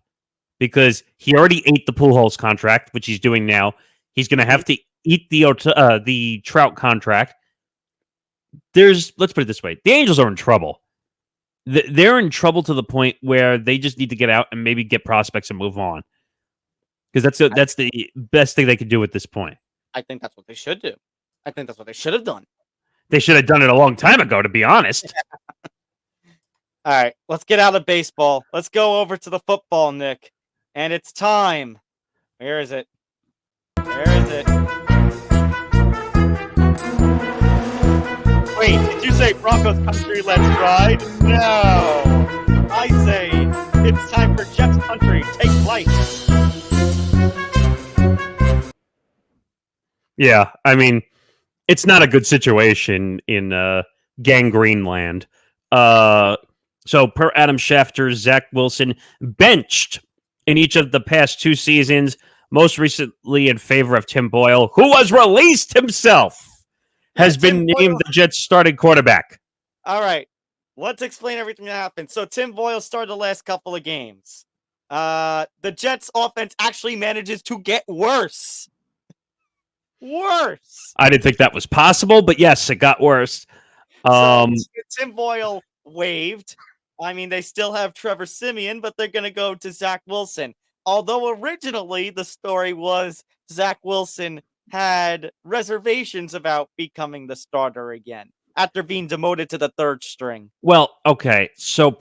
because he already ate the Pujols contract, which he's doing now. He's going to have to eat the Trout contract. Let's put it this way: the Angels are in trouble. They're in trouble to the point where they just need to get out and maybe get prospects and move on, because that's the best thing they could do at this point. I think that's what they should do. I think that's what they should have done. They should have done it a long time ago, to be honest. All right, let's get out of baseball. Let's go over to the football, Nick. And it's time. Where is it? Where is it? Wait, did you say Broncos country, let's ride? No. I say it's time for Jets country, take flight. Yeah, I mean, it's not a good situation in gangrene land. So per Adam Schefter, Zach Wilson benched in each of the past 2 seasons, most recently in favor of Tim Boyle, who was released himself, has been named the Jets' starting quarterback. All right, let's explain everything that happened. So Tim Boyle started the last couple of games. The Jets' offense actually manages to get worse. Worse. I didn't think that was possible, but yes, it got worse. So Tim Boyle waived. I mean, they still have Trevor Siemian, but they're going to go to Zach Wilson. Although originally the story was Zach Wilson had reservations about becoming the starter again after being demoted to the 3rd string. Well, okay. So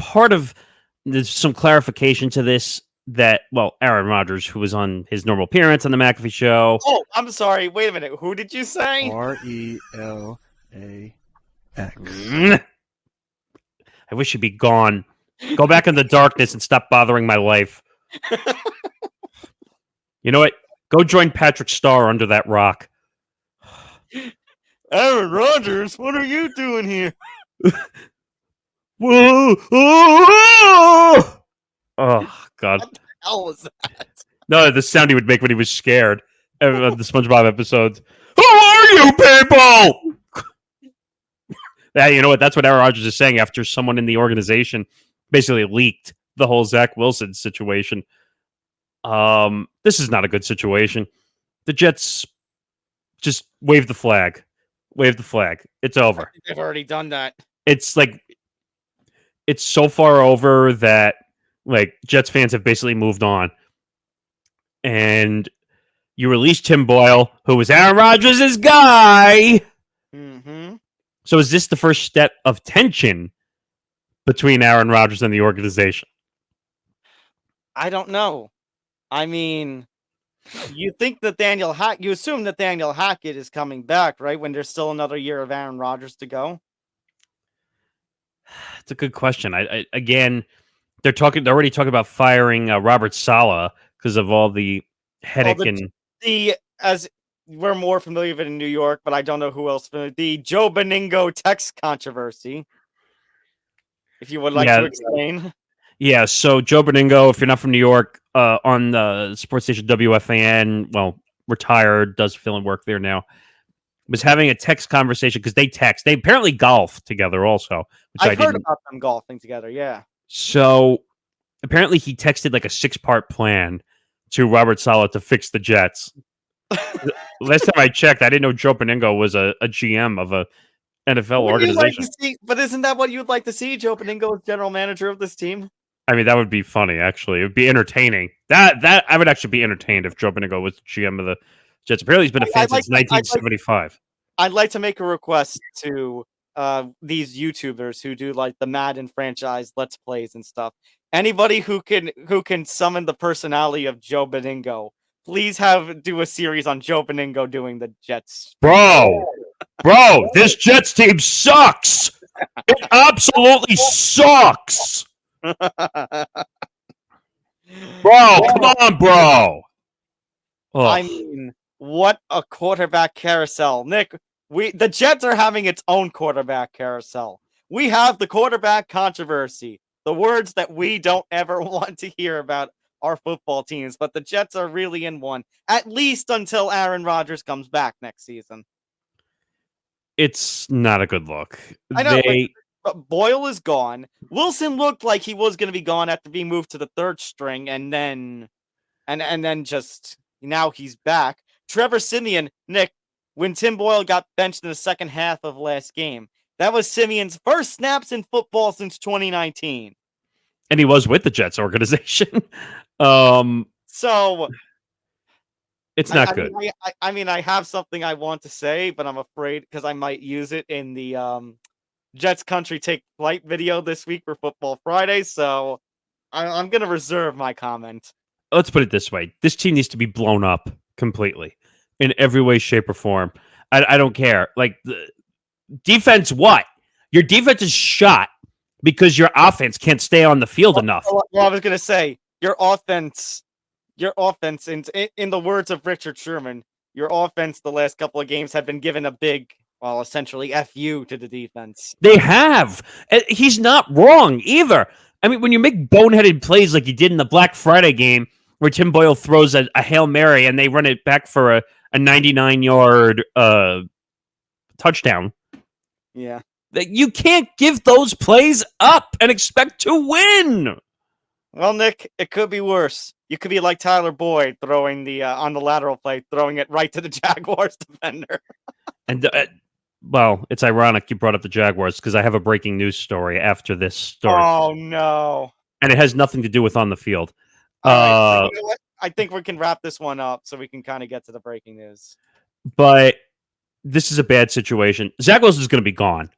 there's some clarification to this that, well, Aaron Rodgers, who was on his normal appearance on the McAfee show. Oh, I'm sorry. Wait a minute. Who did you say? RELAX. I wish he'd be gone. Go back in the darkness and stop bothering my life. You know what? Go join Patrick Starr under that rock. Aaron Rodgers, what are you doing here? Whoa! Oh, God. What the hell was that? No, the sound he would make when he was scared. The SpongeBob episodes. Who are you people? Yeah, you know what? That's what Aaron Rodgers is saying after someone in the organization basically leaked the whole Zach Wilson situation. This is not a good situation. The Jets just wave the flag. Wave the flag. It's over. They've already done that. It's like it's so far over that like Jets fans have basically moved on. And you released Tim Boyle, who was Aaron Rodgers' guy. Mm-hmm. So is this the first step of tension between Aaron Rodgers and the organization? I don't know. I mean, you think that you assume that Daniel Hackett is coming back, right? When there's still another year of Aaron Rodgers to go. It's a good question. Again, they're already talking about firing Robert Saleh because of all the headache as we're more familiar with it in New York, but I don't know who else. The Joe Beningo text controversy. If you would like to explain. Yeah, so Joe Beningo, if you're not from New York, on the sports station WFAN, well, retired, does fill-in work there now, was having a text conversation because they text. They apparently golf together also. Which I've heard about them golfing together, yeah. So apparently he texted like a 6-part plan to Robert Saleh to fix the Jets. Last time I checked, I didn't know Joe Beningo was a GM of a NFL organization. But isn't that what you'd like to see, Joe Beningo as general manager of this team? I mean, that would be funny, actually. It would be entertaining. That I would actually be entertained if Joe Beningo was GM of the Jets. Apparently, he's been a fan since 1975. I'd like to make a request to these YouTubers who do like the Madden franchise Let's Plays and stuff. Anybody who can summon the personality of Joe Beningo, please do a series on Joe Beningo doing the Jets. Bro, this Jets team sucks. It absolutely sucks. Bro, come on, bro. Ugh. I mean, what a quarterback carousel. Nick, the Jets are having its own quarterback carousel. We have the quarterback controversy, the words that we don't ever want to hear about our football teams, but the Jets are really in one, at least until Aaron Rodgers comes back next season. It's not a good look. I know, but Boyle is gone. Wilson looked like he was going to be gone after being moved to the third string, and then just now he's back. Trevor Siemian, Nick, when Tim Boyle got benched in the second half of last game, that was Simeon's first snaps in football since 2019. And he was with the Jets organization. So it's not good. I have something I want to say, but I'm afraid because I might use it in the Jets Country Take Flight video this week for Football Friday. So I'm going to reserve my comment. Let's put it this way. This team needs to be blown up completely in every way, shape, or form. I don't care. Like, the defense, what? Your defense is shot because your offense can't stay on the field enough. Well, I was going to say, your offense, in the words of Richard Sherman, your offense the last couple of games have been given a big, well, essentially FU to the defense. They have. He's not wrong either. I mean, when you make boneheaded plays like you did in the Black Friday game, where Tim Boyle throws a Hail Mary and they run it back for a 99-yard touchdown. Yeah. You can't give those plays up and expect to win. Well, Nick, it could be worse. You could be like Tyler Boyd throwing on the lateral play, throwing it right to the Jaguars defender. And well, it's ironic you brought up the Jaguars because I have a breaking news story after this story. Oh no! And it has nothing to do with on the field. Right, you know what? I think we can wrap this one up so we can kind of get to the breaking news. But this is a bad situation. Zach Wilson is going to be gone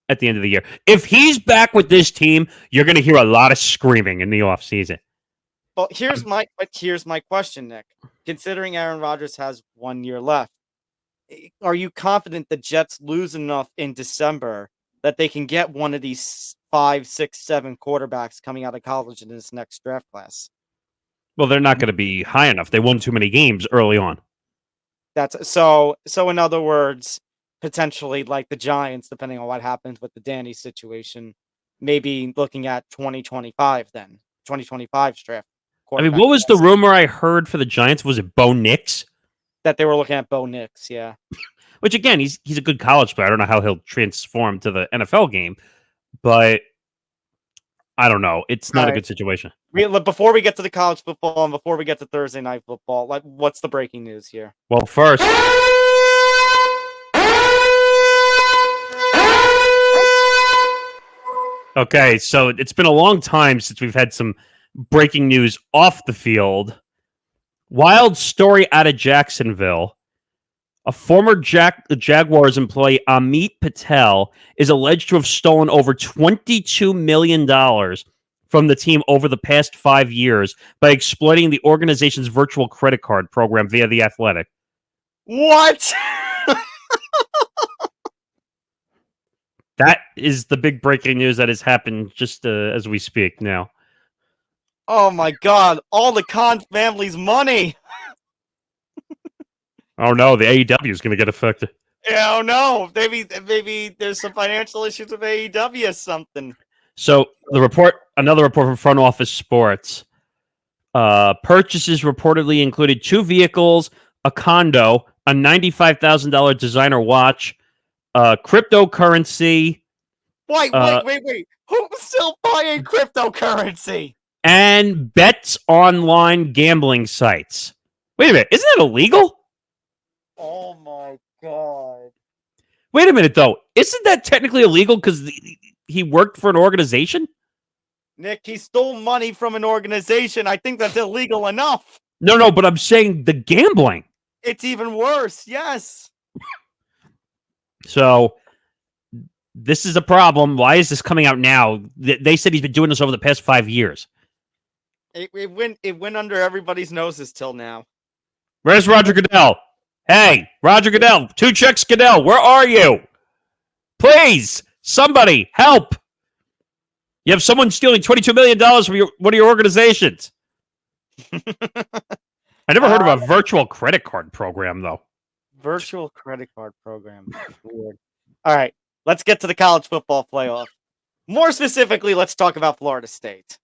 at the end of the year. If he's back with this team, you're going to hear a lot of screaming in the offseason. Well, here's my question, Nick. Considering Aaron Rodgers has 1 year left, are you confident the Jets lose enough in December that they can get one of these 5, 6, 7 quarterbacks coming out of college in this next draft class? Well, they're not going to be high enough. They won too many games early on. That's so in other words, potentially like the Giants, depending on what happens with the Danny situation, maybe looking at 2025 then. 2025's draft. I mean, what was the rumor I heard for the Giants? Was it Bo Nix? That they were looking at Bo Nix, yeah. Which, again, he's a good college player. I don't know how he'll transform to the NFL game, but I don't know. It's not a good situation. Before we get to the college football and before we get to Thursday night football, like, what's the breaking news here? Well, first, okay, so it's been a long time since we've had some breaking news off the field. Wild story out of Jacksonville. A former Jaguars employee, Amit Patel, is alleged to have stolen over $22 million from the team over the past 5 years by exploiting the organization's virtual credit card program via The Athletic. What? That is the big breaking news that has happened just as we speak now. Oh my God! All the Khan family's money. Oh no, the AEW is going to get affected. Yeah, oh no, maybe there's some financial issues with AEW or something. So another report from Front Office Sports. Purchases reportedly included 2 vehicles, a condo, a $95,000 designer watch, cryptocurrency. Wait. Who's still buying cryptocurrency? And bets online gambling sites. Wait a minute, isn't that illegal? Oh my God. Wait a minute, though. Isn't that technically illegal because he worked for an organization? Nick, he stole money from an organization. I think that's illegal enough. No, but I'm saying the gambling. It's even worse, yes. So this is a problem. Why is this coming out now? They said he's been doing this over the past 5 years. It went under everybody's noses till now. Where's Roger Goodell? Hey, Roger Goodell, 2 checks Goodell, where are you? Please, somebody, help. You have someone stealing $22 million from one of your organizations. I never heard of a virtual credit card program, though. Virtual credit card program. Weird. All right, let's get to the college football playoff. More specifically, let's talk about Florida State.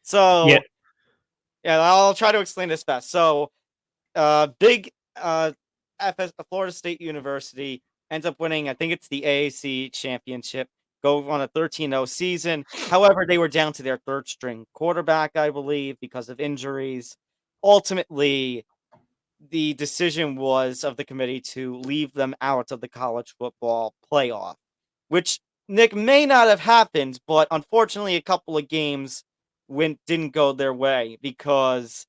So, yeah, I'll try to explain this fast. So, big Florida State University ends up winning, I think it's the AAC championship, go on a 13-0 season. However, they were down to their third string quarterback, I believe, because of injuries. Ultimately, the decision was of the committee to leave them out of the college football playoff, which, Nick, may not have happened, but unfortunately a couple of games didn't go their way because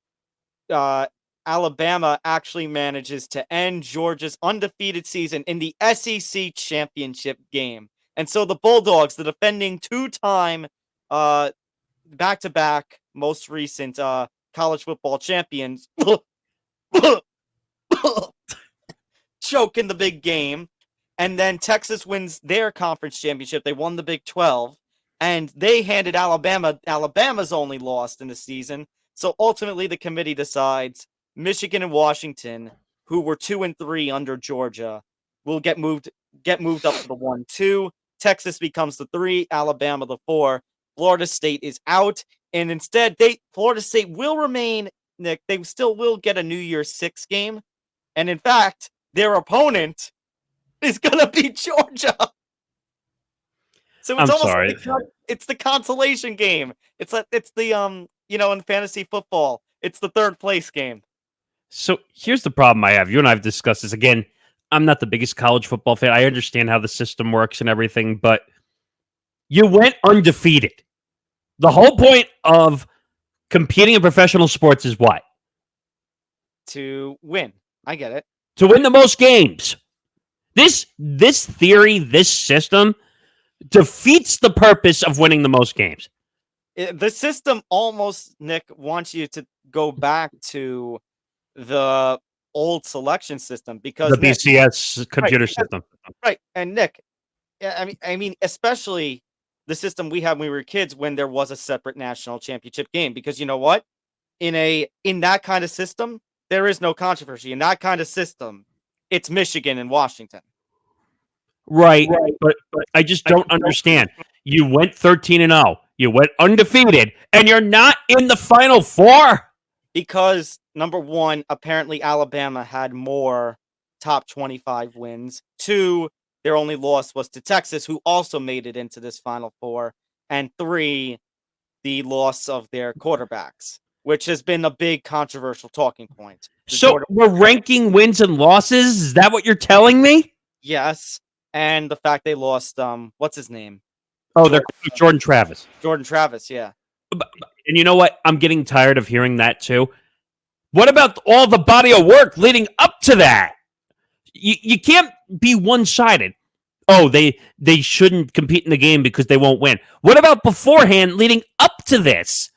Alabama actually manages to end Georgia's undefeated season in the SEC championship game. And so the Bulldogs, the defending 2-time back-to-back most recent college football champions, choke in the big game. And then Texas wins their conference championship. They won the Big 12. And they handed Alabama's only loss in the season. So ultimately the committee decides Michigan and Washington, who were 2-3 under Georgia, will get moved up to the 1-2. Texas becomes the 3, Alabama the 4. Florida State is out, and instead Florida State will remain, Nick. They still will get a New Year's 6 game, and in fact, their opponent is gonna be Georgia. So it's it's the consolation game. It's the in fantasy football, it's the third place game. So here's the problem I have. You and I have discussed this. Again, I'm not the biggest college football fan. I understand how the system works and everything, but you went undefeated. The whole point of competing in professional sports is what? To win. I get it. To win the most games. This theory, this system defeats the purpose of winning the most games. The system almost, Nick, wants you to go back to the old selection system because the BCS computer system. Right. And Nick, I mean, especially the system we had when we were kids when there was a separate national championship game, because you know what? In that kind of system, there is no controversy. In that kind of system, it's Michigan and Washington. Right. But I just don't understand. You went 13-0. You went undefeated, and you're not in the Final Four? Because, number one, apparently Alabama had more top 25 wins. 2, their only loss was to Texas, who also made it into this Final Four. And 3, the loss of their quarterbacks, which has been a big controversial talking point. So we're ranking wins and losses? Is that what you're telling me? Yes. And the fact they lost, what's his name? Oh, they're Jordan Travis. Jordan Travis, yeah. And you know what? I'm getting tired of hearing that too. What about all the body of work leading up to that? You can't be one-sided. Oh, they shouldn't compete in the game because they won't win. What about beforehand leading up to this?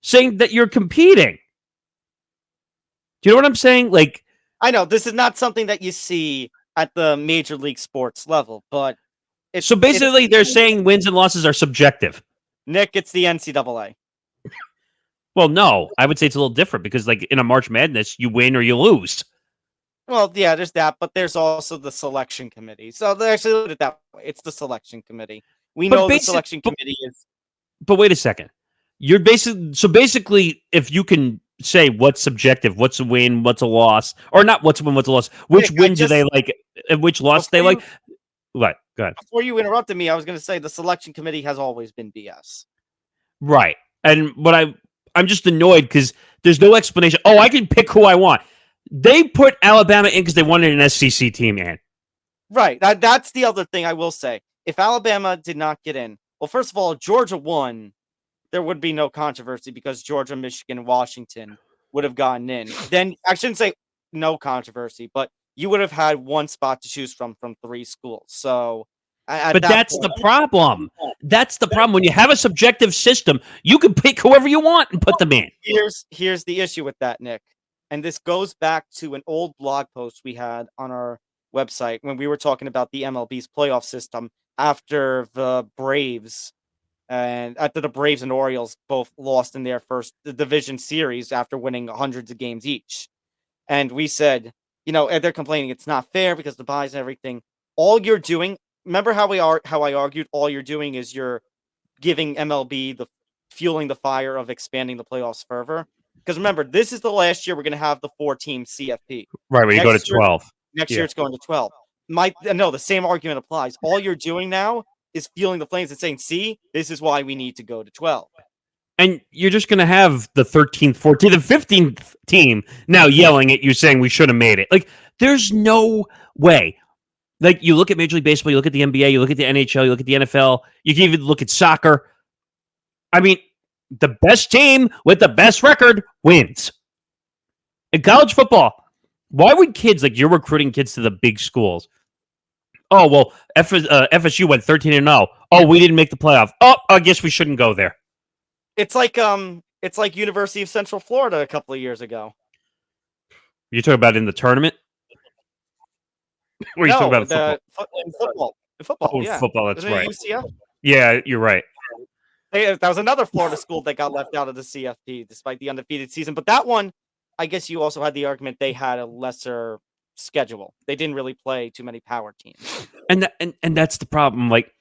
Saying that you're competing. Do you know what I'm saying? Like, I know this is not something that you see at the major league sports level, but so basically they're saying wins and losses are subjective. Nick, it's the NCAA. Well, no, I would say it's a little different because, like, in a March Madness, you win or you lose. Well, yeah, there's that, but there's also the selection committee. So they actually look at it that way. It's the selection committee. We know the selection committee is. But wait a second. You're basically, if you can say what's subjective, what's a win, what's a loss, or not what's a win, what's a loss, which win do they like, and which loss they like? What? Go ahead. Before you interrupted me, I was going to say the selection committee has always been BS. Right. And what I'm just annoyed because there's no explanation. Oh, I can pick who I want. They put Alabama in because they wanted an SEC team in. Right. That's the other thing I will say. If Alabama did not get in, well, first of all, Georgia won. There would be no controversy because Georgia, Michigan, and Washington would have gotten in. Then I shouldn't say no controversy, but you would have had one spot to choose from 3 schools. So at But that that's point, the problem. That's the problem. When you have a subjective system, you can pick whoever you want and put them in. here's the issue with that, Nick. And this goes back to an old blog post we had on our website when we were talking about the MLB's playoff system after the Braves and Orioles both lost in their first division series after winning hundreds of games each. And we said, and they're complaining it's not fair because the buys and everything. All you're doing, remember how I argued, all you're doing is you're giving MLB the fueling the fire of expanding the playoffs further. Because remember, this is the last year we're going to have the 4-team CFP. Right, when you go to 12. Next year it's going to 12. No, the same argument applies. All you're doing now is fueling the flames and saying, see, this is why we need to go to 12. And you're just going to have the 13th, 14th, and 15th team now yelling at you saying we should have made it. Like, there's no way. Like, you look at Major League Baseball, you look at the NBA, you look at the NHL, you look at the NFL, you can even look at soccer. I mean, the best team with the best record wins. In college football, why would kids, like you're recruiting kids to the big schools? Oh, well, FSU went 13-0. Oh, we didn't make the playoff. Oh, I guess we shouldn't go there. It's like University of Central Florida a couple of years ago. You talking about in the tournament? What are you talking about in football? Oh, yeah. football, that's Isn't it right. UCF? Yeah, you're right. That was another Florida school that got left out of the CFP despite the undefeated season. But that one, I guess you also had the argument they had a lesser schedule. They didn't really play too many power teams. And that's the problem. Like,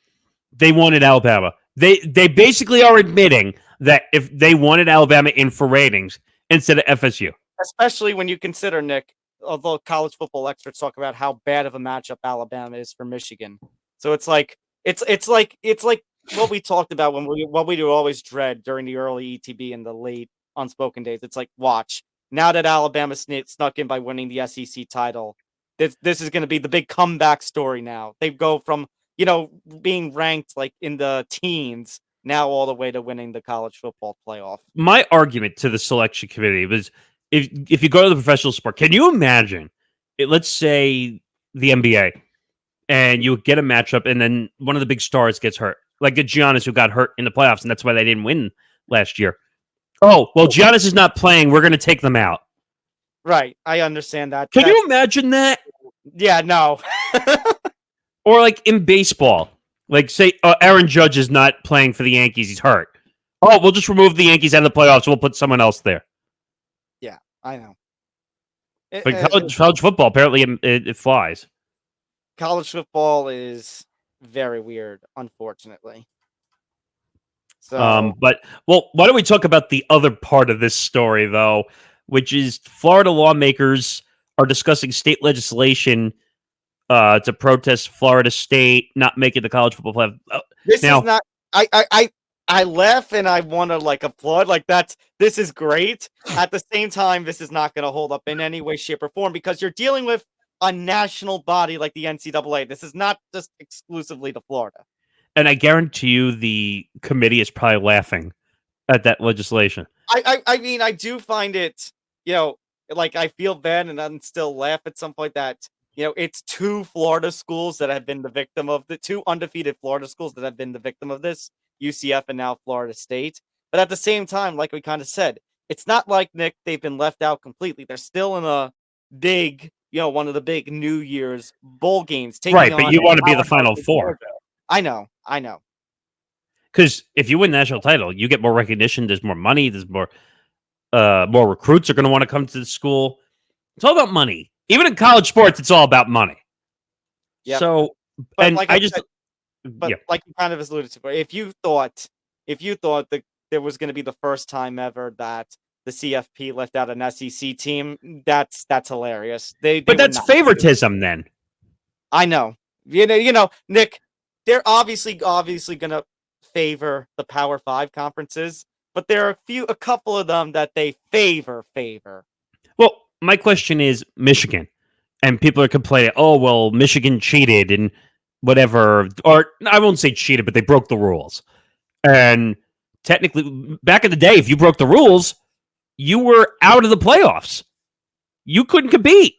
they wanted Alabama. They basically are admitting that if they wanted Alabama in for ratings instead of FSU. Especially when you consider, Nick, although college football experts talk about how bad of a matchup Alabama is for Michigan. So it's like what we talked about what we do always dread during the early ETB and the late unspoken days. It's like, watch, now that Alabama snuck in by winning the SEC title, this is going to be the big comeback story now. They go from, being ranked like in the teens now all the way to winning the college football playoff. My argument to the selection committee was if you go to the professional sport, can you imagine let's say the NBA and you get a matchup and then one of the big stars gets hurt, like the Giannis who got hurt in the playoffs, and that's why they didn't win last year. Oh, well, Giannis is not playing. We're going to take them out. Right. I understand that. Can you imagine that? Yeah, no. Or like in baseball, like say Aaron Judge is not playing for the Yankees. He's hurt. Oh, we'll just remove the Yankees out of the playoffs. We'll put someone else there. Yeah, I know. But college football, apparently it flies. College football is very weird, unfortunately. So, but why don't we talk about the other part of this story, though, which is Florida lawmakers are discussing state legislation to protest Florida State not making the college football playoff. This is not. I laugh and I want to like applaud. Like this is great. At the same time, this is not going to hold up in any way, shape, or form because you're dealing with a national body like the NCAA. This is not just exclusively to Florida. And I guarantee you, the committee is probably laughing at that legislation. I mean, I do find it, like I feel bad and then still laugh at some point that. It's 2 Florida schools that have been the victim of the 2 undefeated Florida schools that have been the victim of this, UCF and now Florida State. But at the same time, like we kind of said, it's not like, Nick, they've been left out completely. They're still in a big, one of the big New Year's bowl games. Right, but you want to be the Final Four. I know. Because if you win the national title, you get more recognition. There's more money. There's more recruits are going to want to come to the school. It's all about money. Even in college sports, it's all about money. Yeah. So, but and like I just, said, like you kind of alluded to, if you thought that there was going to be the first time ever that the CFP left out an SEC team, that's hilarious. But that's favoritism, then. I know. Nick, they're obviously going to favor the Power 5 conferences, but there are a couple of them that they favor. Well, my question is Michigan, and people are complaining, oh, well, Michigan cheated and whatever, or I won't say cheated, but they broke the rules. And technically, back in the day, if you broke the rules, you were out of the playoffs. You couldn't compete.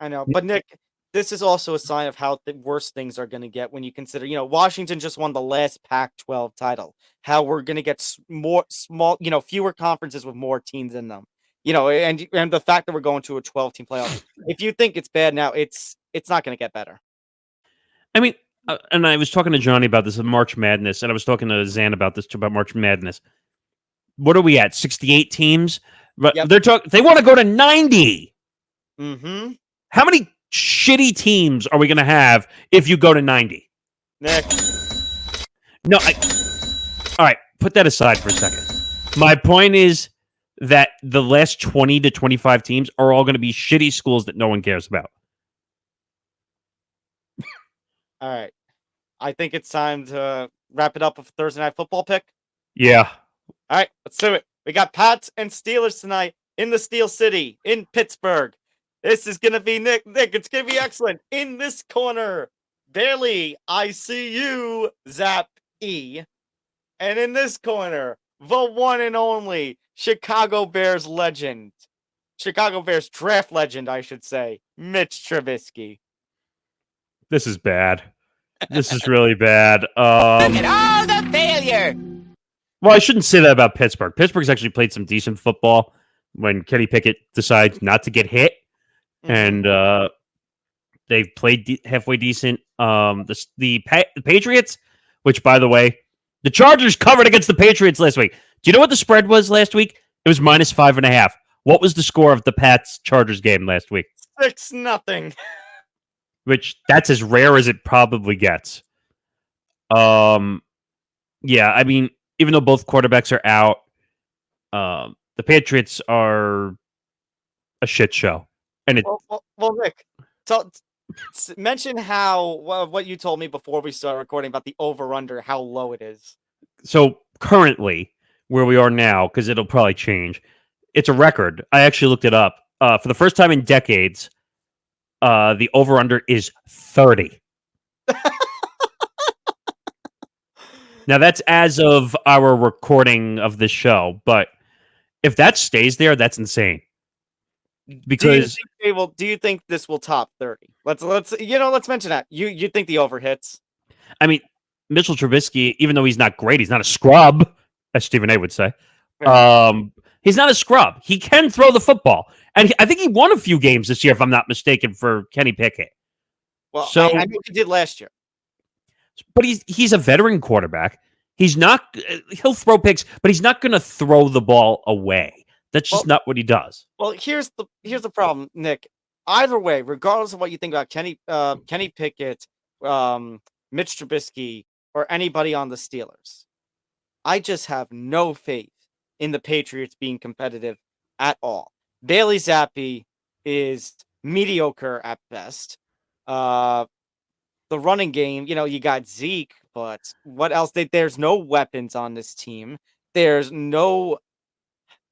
I know, but Nick, this is also a sign of how the worse things are going to get when you consider, Washington just won the last Pac-12 title. How we're going to get more small, fewer conferences with more teams in them. And the fact that we're going to a 12-team playoff. If you think it's bad now, it's not going to get better. I mean, and I was talking to Johnny about this in March Madness, and I was talking to Zan about this too, about March Madness. What are we at? 68 teams? But Yep. They want to go to 90. Mm-hmm. How many shitty teams are we going to have if you go to 90? Nick. No, all right, put that aside for a second. My point is that the last 20 to 25 teams are all going to be shitty schools that no one cares about. All right. I think it's time to wrap it up with Thursday Night Football pick. Yeah. All right, let's do it. We got Pats and Steelers tonight in the Steel City in Pittsburgh. This is going to be Nick, it's going to be excellent. In this corner, Bailey, I see you, Zap E. And in this corner, the one and only Chicago Bears legend. Chicago Bears draft legend, I should say, Mitch Trubisky. This is bad. This is really bad. Look at all the failure. Well, I shouldn't say that about Pittsburgh. Pittsburgh's actually played some decent football when Kenny Pickett decides not to get hit. And they've played halfway decent. The Patriots, which, by the way, the Chargers covered against the Patriots last week. Do you know what the spread was last week? It was -5.5. What was the score of the Pats-Chargers game last week? 6-0. Which, that's as rare as it probably gets. Yeah, I mean, even though both quarterbacks are out, the Patriots are a shit show. And well, Nick, mention what you told me before we started recording about the over-under, how low it is. So currently, where we are now, because it'll probably change, it's a record. I actually looked it up. For the first time in decades, the over-under is 30. Now, that's as of our recording of this show, but if that stays there, that's insane. Because do you think this will top 30? Let's mention that. You think the over hits? I mean, Mitchell Trubisky, even though he's not great, he's not a scrub, as Stephen A would say. He's not a scrub. He can throw the football, and I think he won a few games this year, if I'm not mistaken, for Kenny Pickett. Well, so I know he did last year, but he's a veteran quarterback. He'll throw picks, but he's not going to throw the ball away. That's just not what he does. Well, here's the problem, Nick. Either way, regardless of what you think about Kenny Pickett, Mitch Trubisky, or anybody on the Steelers, I just have no faith in the Patriots being competitive at all. Bailey Zappi is mediocre at best. The running game, you got Zeke, but what else? There's no weapons on this team. There's no...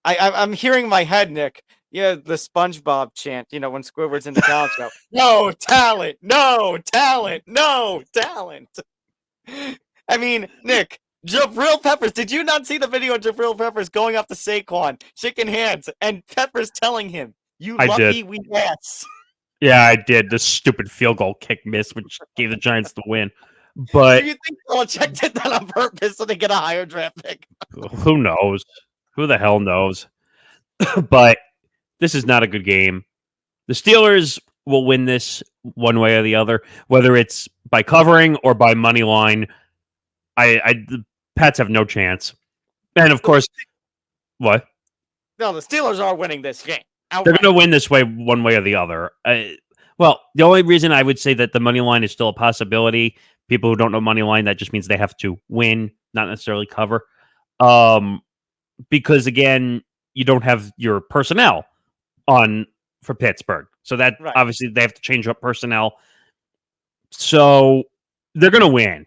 I'm hearing in my head, Nick. Yeah, the SpongeBob chant, when Squidward's in the talent show. No talent, no talent, no talent. I mean, Nick, Jabril Peppers, did you not see the video of Jabril Peppers going up to Saquon, shaking hands, and Peppers telling him, lucky we ass. Yeah, I did. The stupid field goal kick miss, which gave the Giants the win. But do you think Belichick did that on purpose so they get a higher draft pick? Who knows? Who the hell knows? But this is not a good game. The Steelers will win this one way or the other, whether it's by covering or by money line. The Pats have no chance. And of course, what? No, the Steelers are winning this game. Outright. They're going to win this way, one way or the other. Well, the only reason I would say that the money line is still a possibility, people who don't know money line, that just means they have to win, not necessarily cover. Because again, you don't have your personnel for Pittsburgh. So that obviously they have to change up personnel. So they're going to win.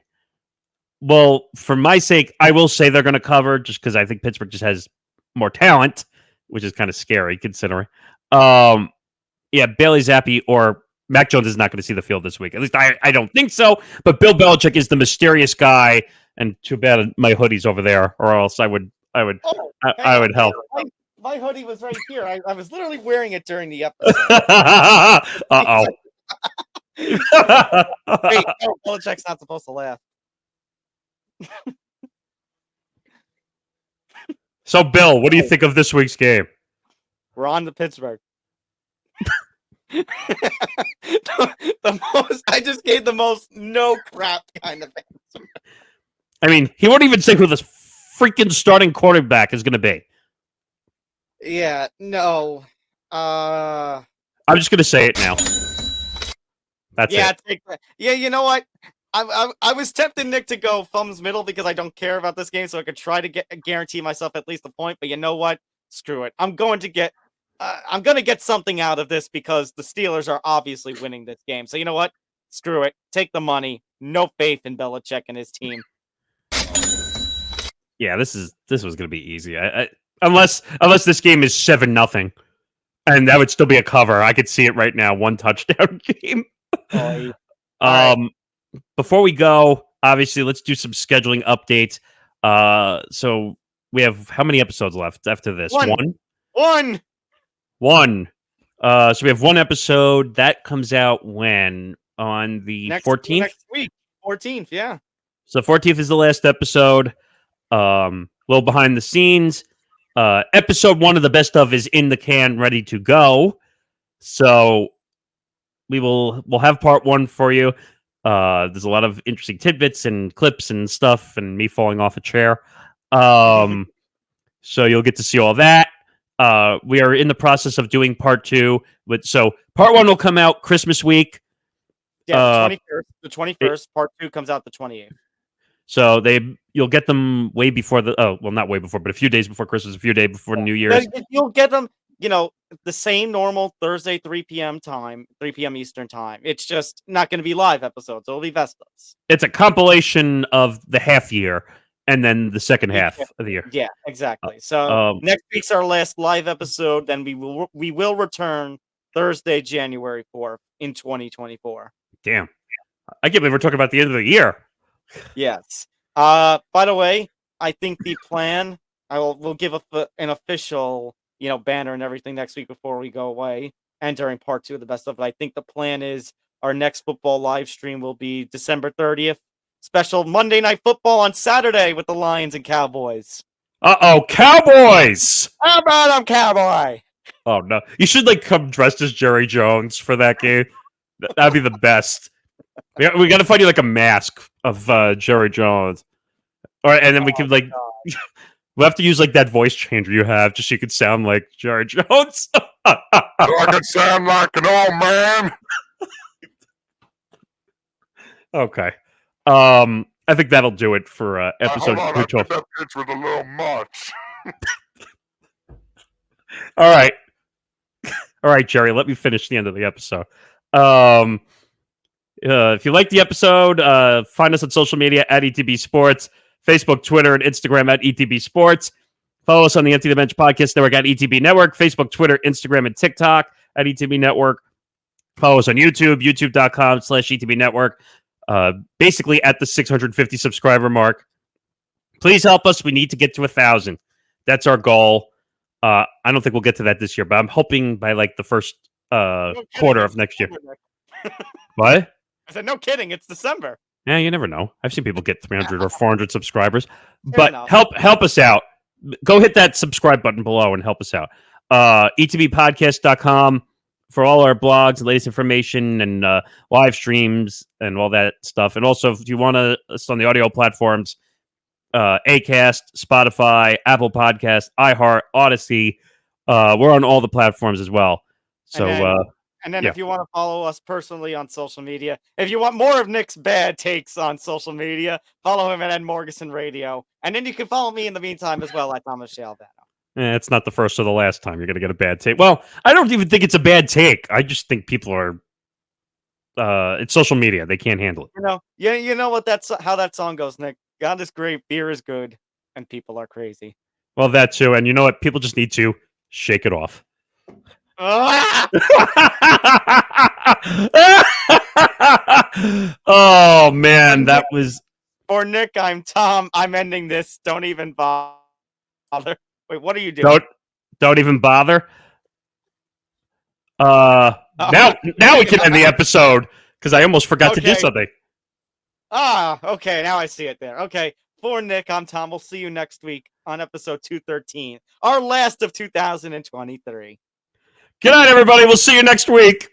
Well, for my sake, I will say they're going to cover just because I think Pittsburgh just has more talent, which is kind of scary considering. Yeah, Bailey Zappi or Mac Jones is not going to see the field this week. At least I don't think so. But Bill Belichick is the mysterious guy, and too bad my hoodie's over there, or else I would help. My hoodie was right here. I was literally wearing it during the episode. Uh-oh. Wait, no, Belichick's not supposed to laugh. So, Bill, what do you think of this week's game? We're on to Pittsburgh. I just gave the most no crap kind of answer. I mean, he won't even say who this freaking starting quarterback is going to be. Yeah, no. I'm just going to say it now. That's it. Yeah, you know what? I was tempted, Nick, to go thumbs middle because I don't care about this game, so I could try to guarantee myself at least a point. But you know what? Screw it. I'm going to get something out of this because the Steelers are obviously winning this game. So you know what? Screw it. Take the money. No faith in Belichick and his team. Yeah, this was going to be easy. Unless this game is 7-0, and that would still be a cover. I could see it right now. 1 touchdown game. Before we go, obviously, let's do some scheduling updates. So we have how many episodes left after this? One. So we have 1 episode that comes out when on the 14th. Next week, 14th. Yeah. So 14th is the last episode. Little behind the scenes. Episode 1 of the best of is in the can, ready to go. So we'll have part 1 for you. There's a lot of interesting tidbits and clips and stuff, and me falling off a chair. So you'll get to see all that. We are in the process of doing part 2. So part 1 will come out Christmas week. Yeah, the 21st. Part 2 comes out the 28th. So you'll get them way before not way before, but a few days before Christmas, a few days before New Year's. You'll get them, the same normal Thursday 3 p.m. time, 3 p.m. Eastern time. It's just not going to be live episodes. It'll be Vespas. It's a compilation of the half year and then the second half of the year. Yeah, exactly. So next week's our last live episode. Then we will return Thursday, January 4th in 2024. Damn, I can't believe we're talking about the end of the year. Yes. By the way, I think the plan. We'll give an official, banner and everything next week before we go away and during part 2 of the best of. But I think the plan is our next football live stream will be December 30th. Special Monday Night Football on Saturday with the Lions and Cowboys. Cowboys! How about them, Cowboy? Oh no, you should come dressed as Jerry Jones for that game. That'd be the best. We got to find you a mask of Jerry Jones, and then we can we'll have to use that voice changer you have, just so you could sound like Jerry Jones. I could sound like an old man. Okay, I think that'll do it for episode 212. That pitch was a little much. All right, Jerry. Let me finish the end of the episode. If you like the episode, find us on social media at ETB Sports, Facebook, Twitter, and Instagram at ETB Sports. Follow us on the Empty the Bench Podcast Network at ETB Network, Facebook, Twitter, Instagram, and TikTok at ETB Network. Follow us on YouTube, youtube.com/ETB Network. Basically at the 650 subscriber mark. Please help us. We need to get to 1,000. That's our goal. I don't think we'll get to that this year, but I'm hoping by the first quarter of next year. What? I said, no kidding. It's December. Yeah, you never know. I've seen people get 300 or 400 subscribers. But help us out. Go hit that subscribe button below and help us out. etbpodcast.com for all our blogs and latest information and live streams and all that stuff. And also, if you want us on the audio platforms, Acast, Spotify, Apple Podcast, iHeart, Odyssey, we're on all the platforms as well. So, And then if you want to follow us personally on social media, if you want more of Nick's bad takes on social media, follow him at Morgasen Radio. And then you can follow me in the meantime as well at Thomas Albano. It's not the first or the last time you're going to get a bad take. Well, I don't even think it's a bad take. I just think people are... it's social media. They can't handle it. You know what? That's how that song goes, Nick. God is great, beer is good, and people are crazy. Well, that too. And you know what? People just need to shake it off. Oh man, that was for Nick. I'm Tom. I'm ending this. Don't even bother. Wait, what are you doing? Don't even bother. Now we can end the episode because I almost forgot to do Okay. something. Okay, now I see it there. Okay, for Nick, I'm Tom. We'll see you next week on episode 213, our last of 2023. Good night, everybody. We'll see you next week.